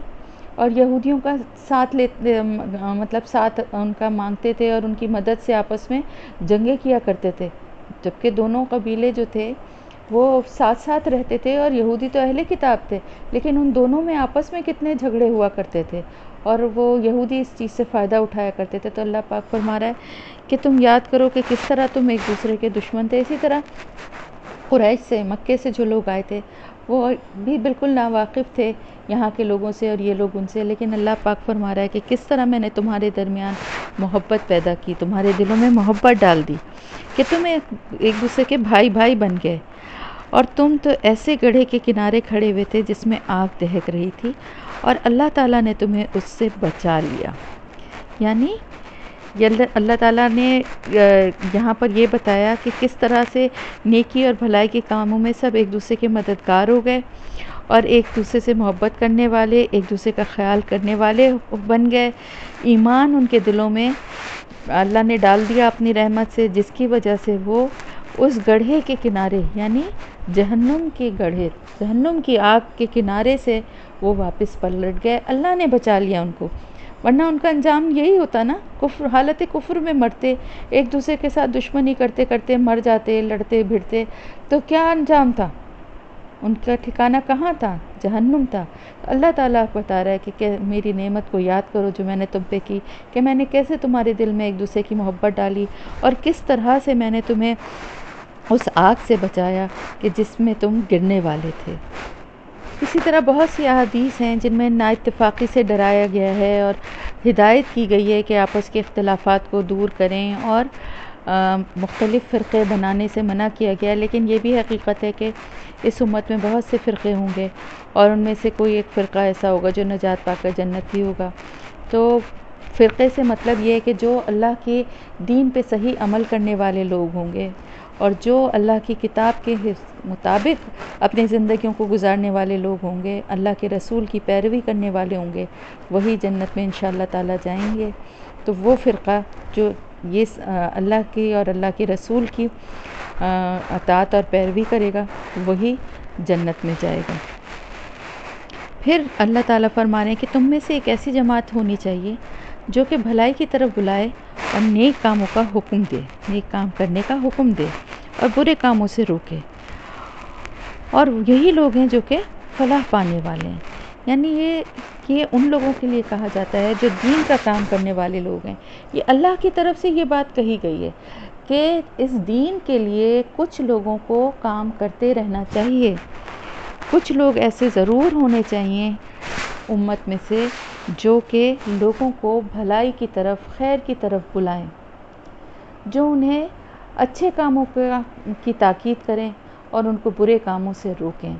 اور یہودیوں کا ساتھ مطلب ساتھ ان کا مانگتے تھے اور ان کی مدد سے آپس میں جنگیں کیا کرتے تھے. جبکہ دونوں قبیلے جو تھے وہ ساتھ ساتھ رہتے تھے، اور یہودی تو اہل کتاب تھے، لیکن ان دونوں میں آپس میں کتنے جھگڑے ہوا کرتے تھے، اور وہ یہودی اس چیز سے فائدہ اٹھایا کرتے تھے. تو اللہ پاک فرما رہا ہے کہ تم یاد کرو کہ کس طرح تم ایک دوسرے کے دشمن تھے. اسی طرح قریش سے، مکے سے جو لوگ آئے تھے وہ بھی بالکل ناواقف تھے یہاں کے لوگوں سے اور یہ لوگ ان سے، لیکن اللہ پاک فرما رہا ہے کہ کس طرح میں نے تمہارے درمیان محبت پیدا کی، تمہارے دلوں میں محبت ڈال دی کہ تم ایک دوسرے کے بھائی بھائی بن گئے. اور تم تو ایسے گڑھے کے کنارے کھڑے ہوئے تھے جس میں آگ دہک رہی تھی، اور اللہ تعالیٰ نے تمہیں اس سے بچا لیا. یعنی اللہ تعالیٰ نے یہاں پر یہ بتایا کہ کس طرح سے نیکی اور بھلائی کے کاموں میں سب ایک دوسرے کے مددگار ہو گئے اور ایک دوسرے سے محبت کرنے والے، ایک دوسرے کا خیال کرنے والے بن گئے. ایمان ان کے دلوں میں اللہ نے ڈال دیا اپنی رحمت سے، جس کی وجہ سے وہ اس گڑھے کے کنارے، یعنی جہنم کے گڑھے، جہنم کی آگ کے کنارے سے وہ واپس پلٹ گئے. اللہ نے بچا لیا ان کو، ورنہ ان کا انجام یہی ہوتا نا، کفر، حالت کفر میں مرتے، ایک دوسرے کے ساتھ دشمنی کرتے کرتے مر جاتے، لڑتے بھڑتے، تو کیا انجام تھا؟ ان کا ٹھکانہ کہاں تھا؟ جہنم تھا. اللہ تعالیٰ بتا رہا ہے کہ میری نعمت کو یاد کرو جو میں نے تم پہ کی، کہ میں نے کیسے تمہارے دل میں ایک دوسرے کی محبت ڈالی اور کس طرح سے میں نے تمہیں اس آگ سے بچایا کہ جس میں تم گرنے والے تھے. اسی طرح بہت سی احادیث ہیں جن میں نا اتفاقی سے ڈرایا گیا ہے اور ہدایت کی گئی ہے کہ آپس کے اختلافات کو دور کریں، اور مختلف فرقے بنانے سے منع کیا گیا. لیکن یہ بھی حقیقت ہے کہ اس امت میں بہت سے فرقے ہوں گے اور ان میں سے کوئی ایک فرقہ ایسا ہوگا جو نجات پا کر جنت بھی ہوگا. تو فرقے سے مطلب یہ ہے کہ جو اللہ کے دین پہ صحیح عمل کرنے والے لوگ ہوں گے اور جو اللہ کی کتاب کے مطابق اپنی زندگیوں کو گزارنے والے لوگ ہوں گے، اللہ کے رسول کی پیروی کرنے والے ہوں گے، وہی جنت میں انشاءاللہ تعالیٰ جائیں گے. تو وہ فرقہ جو یہ اللہ کی اور اللہ کے رسول کی اطاعت اور پیروی کرے گا وہی جنت میں جائے گا. پھر اللہ تعالیٰ فرما رہے ہیں کہ تم میں سے ایک ایسی جماعت ہونی چاہیے جو کہ بھلائی کی طرف بلائے اور نیک کاموں کا حکم دے، نیک کام کرنے کا حکم دے اور برے کاموں سے روکے. اور یہی لوگ ہیں جو کہ فلاح پانے والے ہیں. یعنی یہ ان لوگوں کے لیے کہا جاتا ہے جو دین کا کام کرنے والے لوگ ہیں. یہ اللہ کی طرف سے یہ بات کہی گئی ہے کہ اس دین کے لیے کچھ لوگوں کو کام کرتے رہنا چاہیے. کچھ لوگ ایسے ضرور ہونے چاہیے امت میں سے جو کہ لوگوں کو بھلائی کی طرف، خیر کی طرف بلائیں، جو انہیں اچھے کاموں کی تاکید کریں اور ان کو برے کاموں سے روکیں،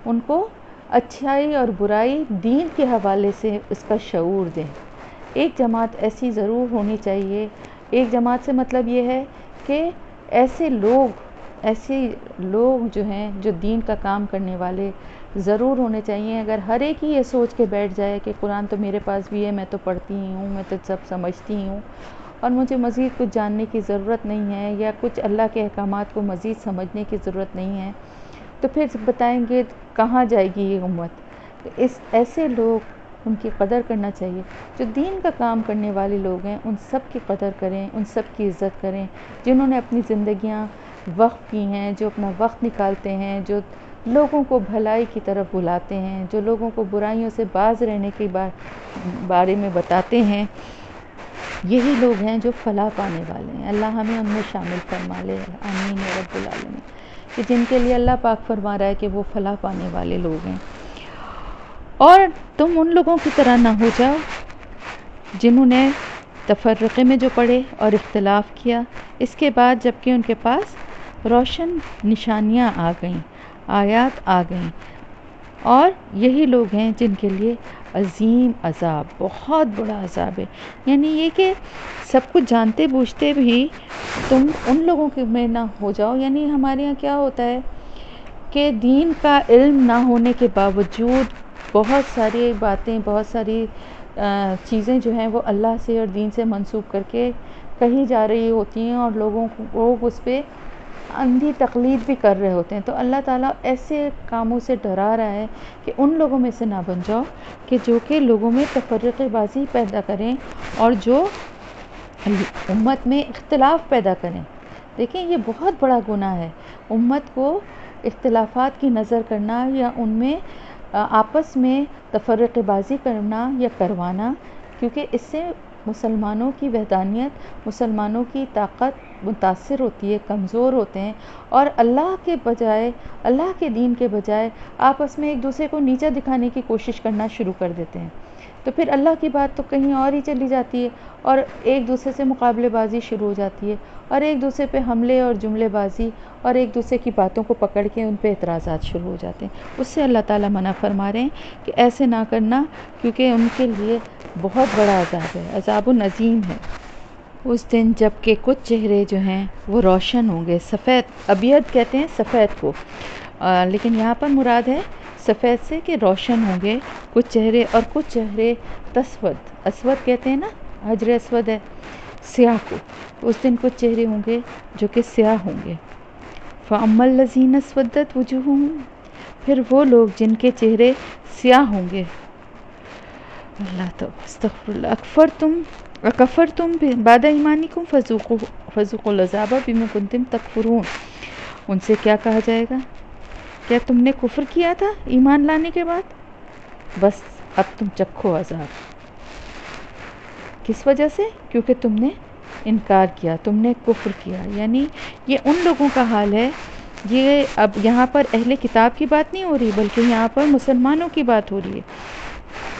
ان کو اچھائی اور برائی دین کے حوالے سے اس کا شعور دیں. ایک جماعت ایسی ضرور ہونی چاہیے. ایک جماعت سے مطلب یہ ہے کہ ایسے لوگ جو ہیں جو دین کا کام کرنے والے ضرور ہونے چاہیے. اگر ہر ایک ہی یہ سوچ کے بیٹھ جائے کہ قرآن تو میرے پاس بھی ہے، میں تو پڑھتی ہی ہوں، میں تو سب سمجھتی ہی ہوں اور مجھے مزید کچھ جاننے کی ضرورت نہیں ہے یا کچھ اللہ کے احکامات کو مزید سمجھنے کی ضرورت نہیں ہے، تو پھر بتائیں گے کہاں جائے گی یہ امت. ایسے لوگ، ان کی قدر کرنا چاہیے. جو دین کا کام کرنے والے لوگ ہیں ان سب کی قدر کریں، ان سب کی عزت کریں جنہوں نے اپنی زندگیاں وقف کی ہیں، جو اپنا وقت نکالتے ہیں، جو لوگوں کو بھلائی کی طرف بلاتے ہیں، جو لوگوں کو برائیوں سے باز رہنے کے بارے میں بتاتے ہیں. یہی لوگ ہیں جو فلاح پانے والے ہیں. اللہ ہمیں ان میں شامل فرما لے. آمین یا رب العالمین. کہ جن کے لیے اللہ پاک فرما رہا ہے کہ وہ فلاح پانے والے لوگ ہیں. اور تم ان لوگوں کی طرح نہ ہو جاؤ جنہوں نے تفرقے میں جو پڑے اور اختلاف کیا، اس کے بعد جبکہ ان کے پاس روشن نشانیاں آ گئیں، آیات آ گئیں. اور یہی لوگ ہیں جن کے لیے عظیم عذاب، بہت بڑا عذاب ہے. یعنی یہ کہ سب کچھ جانتے بوجھتے بھی تم ان لوگوں کے میں نہ ہو جاؤ. یعنی ہمارے یہاں کیا ہوتا ہے کہ دین کا علم نہ ہونے کے باوجود بہت ساری باتیں، بہت ساری چیزیں جو ہیں وہ اللہ سے اور دین سے منسوب کر کے کہی جا رہی ہوتی ہیں اور لوگ اس پہ اندھی تقلید بھی کر رہے ہوتے ہیں. تو اللہ تعالیٰ ایسے کاموں سے ڈرا رہا ہے کہ ان لوگوں میں سے نہ بن جاؤ کہ جو کہ لوگوں میں تفرقہ بازی پیدا کریں اور جو امت میں اختلاف پیدا کریں. دیکھیں یہ بہت بڑا گناہ ہے امت کو اختلافات کی نظر کرنا یا ان میں آپس میں تفرقہ بازی کرنا یا کروانا، کیونکہ اس سے مسلمانوں کی وحدانیت، مسلمانوں کی طاقت متاثر ہوتی ہے، کمزور ہوتے ہیں اور اللہ کے دین کے بجائے آپس میں ایک دوسرے کو نیچا دکھانے کی کوشش کرنا شروع کر دیتے ہیں. تو پھر اللہ کی بات تو کہیں اور ہی چلی جاتی ہے، اور ایک دوسرے سے مقابلے بازی شروع ہو جاتی ہے، اور ایک دوسرے پہ حملے اور جملے بازی، اور ایک دوسرے کی باتوں کو پکڑ کے ان پہ اعتراضات شروع ہو جاتے ہیں۔ اس سے اللہ تعالیٰ منع فرما رہے ہیں کہ ایسے نہ کرنا، کیونکہ ان کے لیے بہت بڑا عذاب ہے، عذاب عظیم ہے۔ اس دن جب کہ کچھ چہرے جو ہیں وہ روشن ہوں گے، سفید، ابیض کہتے ہیں سفید کو، لیکن یہاں پر مراد ہے سفید سے کہ روشن ہوں گے کچھ چہرے، اور کچھ چہرے تسود، اسود کہتے ہیں نا، حجر اسود ہے، سیاہ کو، اس دن کچھ چہرے ہوں گے جو کہ سیاہ ہوں گے۔ فَأَمَّا الَّذِينَ اسْوَدَّتْ وُجُوهُهُمْ، پھر وہ لوگ جن کے چہرے سیاہ ہوں گے، اللہ تو استغفر اللہ، اکفرتم بعد ایمانکم فذوقوا العذاب بما کنتم تکفرون، ان سے کیا کہا جائے گا؟ کیا تم نے کفر کیا تھا ایمان لانے کے بعد؟ بس اب تم چکھو عذاب۔ کس وجہ سے؟ کیونکہ تم نے انکار کیا، تم نے کفر کیا۔ یعنی یہ ان لوگوں کا حال ہے، یہ اب یہاں پر اہل کتاب کی بات نہیں ہو رہی، بلکہ یہاں پر مسلمانوں کی بات ہو رہی ہے،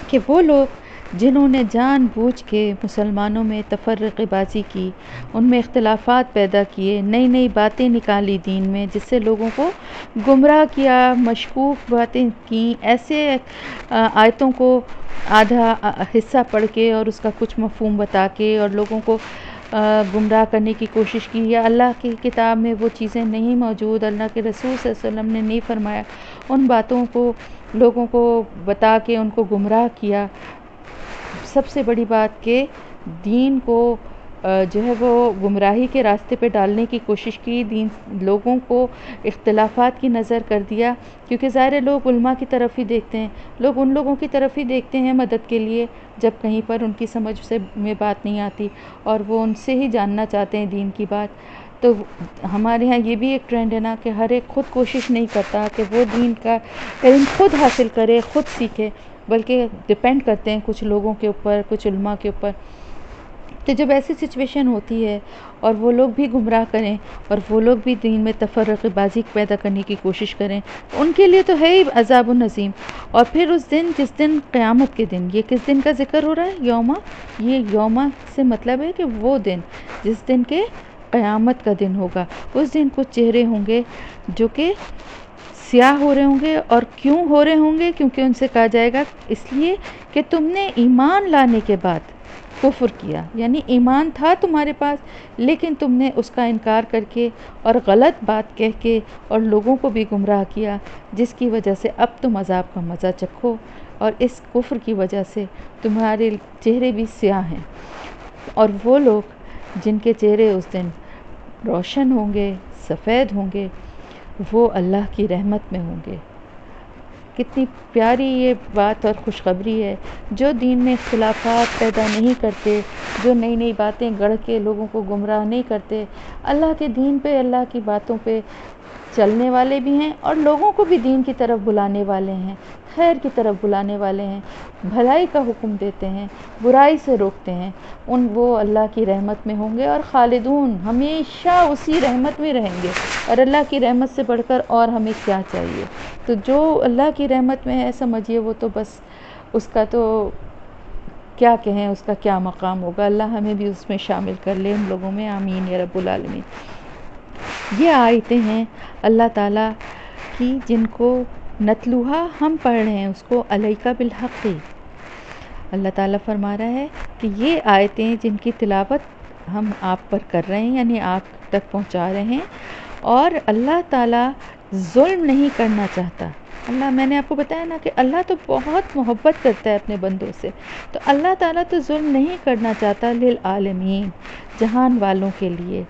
کہ وہ لوگ جنہوں نے جان بوجھ کے مسلمانوں میں تفرقہ بازی کی، ان میں اختلافات پیدا کیے، نئی نئی باتیں نکالی دین میں، جس سے لوگوں کو گمراہ کیا، مشکوک باتیں کیں، ایسے آیتوں کو آدھا حصہ پڑھ کے اور اس کا کچھ مفہوم بتا کے اور لوگوں کو گمراہ کرنے کی کوشش کی، یا اللہ کی کتاب میں وہ چیزیں نہیں موجود، اللہ کے رسول صلی اللہ علیہ وسلم نے نہیں فرمایا، ان باتوں کو لوگوں کو بتا کے ان کو گمراہ کیا۔ سب سے بڑی بات کہ دین کو جو ہے وہ گمراہی کے راستے پہ ڈالنے کی کوشش کی، دین لوگوں کو اختلافات کی نظر کر دیا، کیونکہ ظاہر لوگ علماء کی طرف ہی دیکھتے ہیں، لوگ ان لوگوں کی طرف ہی دیکھتے ہیں مدد کے لیے جب کہیں پر ان کی سمجھ سے میں بات نہیں آتی، اور وہ ان سے ہی جاننا چاہتے ہیں دین کی بات۔ تو ہمارے ہاں یہ بھی ایک ٹرینڈ ہے نا کہ ہر ایک خود کوشش نہیں کرتا کہ وہ دین کا علم خود حاصل کرے، خود سیکھے، بلکہ ڈپینڈ کرتے ہیں کچھ لوگوں کے اوپر، کچھ علماء کے اوپر۔ تو جب ایسی سچویشن ہوتی ہے اور وہ لوگ بھی گمراہ کریں اور وہ لوگ بھی دین میں تفرقہ بازی پیدا کرنے کی کوشش کریں، ان کے لیے تو ہے ہی عذاب العظیم۔ اور پھر اس دن، جس دن قیامت کے دن، یہ کس دن کا ذکر ہو رہا ہے؟ یوما، یہ یوما سے مطلب ہے کہ وہ دن جس دن کے قیامت کا دن ہوگا، اس دن کچھ چہرے ہوں گے جو کہ سیاہ ہو رہے ہوں گے، اور کیوں ہو رہے ہوں گے؟ کیونکہ ان سے کہا جائے گا اس لیے کہ تم نے ایمان لانے کے بعد کفر کیا، یعنی ایمان تھا تمہارے پاس لیکن تم نے اس کا انکار کر کے اور غلط بات کہہ کے اور لوگوں کو بھی گمراہ کیا، جس کی وجہ سے اب تم عذاب کا مزہ چکھو، اور اس کفر کی وجہ سے تمہارے چہرے بھی سیاہ ہیں۔ اور وہ لوگ جن کے چہرے اس دن روشن ہوں گے، سفید ہوں گے، وہ اللہ کی رحمت میں ہوں گے۔ کتنی پیاری یہ بات اور خوشخبری ہے۔ جو دین میں اختلافات پیدا نہیں کرتے، جو نئی نئی باتیں گڑھ کے لوگوں کو گمراہ نہیں کرتے، اللہ کے دین پہ، اللہ کی باتوں پہ چلنے والے بھی ہیں، اور لوگوں کو بھی دین کی طرف بلانے والے ہیں، خیر کی طرف بلانے والے ہیں، بھلائی کا حکم دیتے ہیں، برائی سے روکتے ہیں، وہ اللہ کی رحمت میں ہوں گے، اور خالدون، ہمیشہ اسی رحمت میں رہیں گے۔ اور اللہ کی رحمت سے بڑھ کر اور ہمیں کیا چاہیے؟ تو جو اللہ کی رحمت میں ہے، سمجھیے وہ تو بس اس کا تو کیا کہیں، اس کا کیا مقام ہوگا۔ اللہ ہمیں بھی اس میں شامل کر لے، ان لوگوں میں، آمین یا رب العالمین۔ یہ آیتیں ہیں اللہ تعالیٰ کی جن کو نتلوہا ہم پڑھ رہے ہیں، اس کو علیک بالحق، اللہ تعالیٰ فرما رہا ہے کہ یہ آیتیں جن کی تلاوت ہم آپ پر کر رہے ہیں، یعنی آپ تک پہنچا رہے ہیں، اور اللہ تعالیٰ ظلم نہیں کرنا چاہتا۔ اللہ، میں نے آپ کو بتایا نا کہ اللہ تو بہت محبت کرتا ہے اپنے بندوں سے، تو اللہ تعالیٰ تو ظلم نہیں کرنا چاہتا، للعالمین، جہان والوں کے لیے۔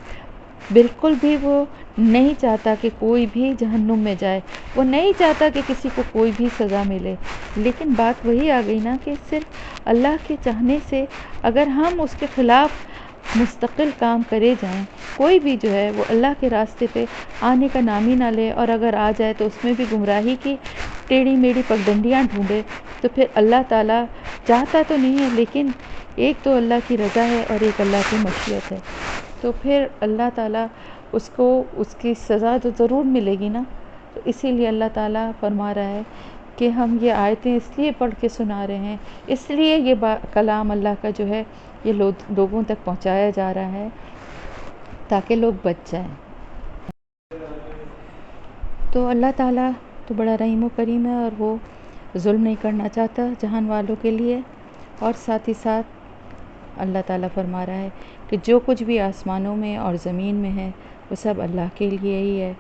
بالکل بھی وہ نہیں چاہتا کہ کوئی بھی جہنم میں جائے، وہ نہیں چاہتا کہ کسی کو کوئی بھی سزا ملے، لیکن بات وہی آ گئی نا کہ صرف اللہ کے چاہنے سے اگر ہم اس کے خلاف مستقل کام کرے جائیں، کوئی بھی جو ہے وہ اللہ کے راستے پہ آنے کا نام ہی نہ لے، اور اگر آ جائے تو اس میں بھی گمراہی کی ٹیڑھی میڑھی پگڈنڈیاں ڈھونڈے، تو پھر اللہ تعالیٰ چاہتا تو نہیں ہے، لیکن ایک تو اللہ کی رضا ہے اور ایک اللہ کی مشیت ہے، تو پھر اللہ تعالیٰ اس کو اس کی سزا تو ضرور ملے گی نا۔ تو اسی لیے اللہ تعالیٰ فرما رہا ہے کہ ہم یہ آیتیں اس لیے پڑھ کے سنا رہے ہیں، اس لیے یہ کلام اللہ کا جو ہے یہ لوگوں تک پہنچایا جا رہا ہے تاکہ لوگ بچ جائیں۔ تو اللہ تعالیٰ تو بڑا رحیم و کریم ہے، اور وہ ظلم نہیں کرنا چاہتا جہان والوں کے لیے۔ اور ساتھ ہی ساتھ اللہ تعالیٰ فرما رہا ہے کہ جو کچھ بھی آسمانوں میں اور زمین میں ہے وہ سب اللہ کے لیے ہی ہے،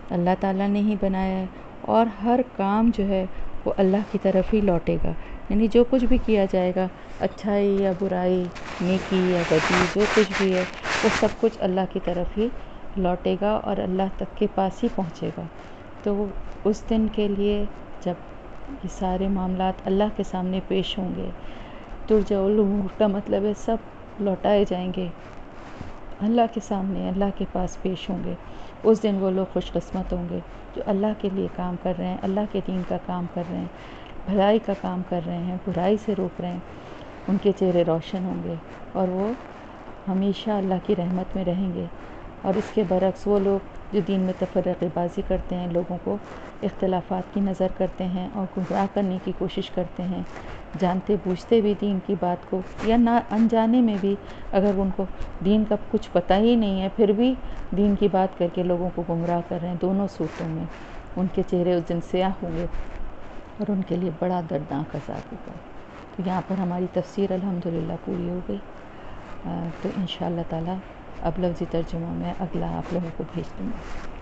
اللہ تعالیٰ نے ہی بنایا ہے، اور ہر کام جو ہے وہ اللہ کی طرف ہی لوٹے گا۔ یعنی جو کچھ بھی کیا جائے گا، اچھائی یا برائی، نیکی یا بدی، جو کچھ بھی ہے وہ سب کچھ اللہ کی طرف ہی لوٹے گا اور اللہ تک کے پاس ہی پہنچے گا۔ تو اس دن کے لیے جب یہ سارے معاملات اللہ کے سامنے پیش ہوں گے، ترجع الامور کا مطلب ہے سب لوٹائے جائیں گے اللہ کے سامنے، اللہ کے پاس پیش ہوں گے۔ اس دن وہ لوگ خوش قسمت ہوں گے جو اللہ کے لیے کام کر رہے ہیں، اللہ کے دین کا کام کر رہے ہیں، بھلائی کا کام کر رہے ہیں، برائی سے روک رہے ہیں۔ ان کے چہرے روشن ہوں گے اور وہ ہمیشہ اللہ کی رحمت میں رہیں گے۔ اور اس کے برعکس وہ لوگ جو دین میں تفرقہ بازی کرتے ہیں، لوگوں کو اختلافات کی نظر کرتے ہیں اور گمراہ کرنے کی کوشش کرتے ہیں، جانتے بوجھتے بھی دین کی بات کو یا نہ انجانے میں بھی، اگر ان کو دین کا کچھ پتہ ہی نہیں ہے پھر بھی دین کی بات کر کے لوگوں کو گمراہ کر رہے ہیں، دونوں صورتوں میں ان کے چہرے اس دن سیاہ ہوں گے اور ان کے لیے بڑا دردناک عذاب ہوگا۔ تو یہاں پر ہماری تفسیر الحمدللہ پوری ہو گئی۔ تو انشاءاللہ تعالی اب لفظی ترجمہ میں اگلا آپ لوگوں کو بھیج دوں گا۔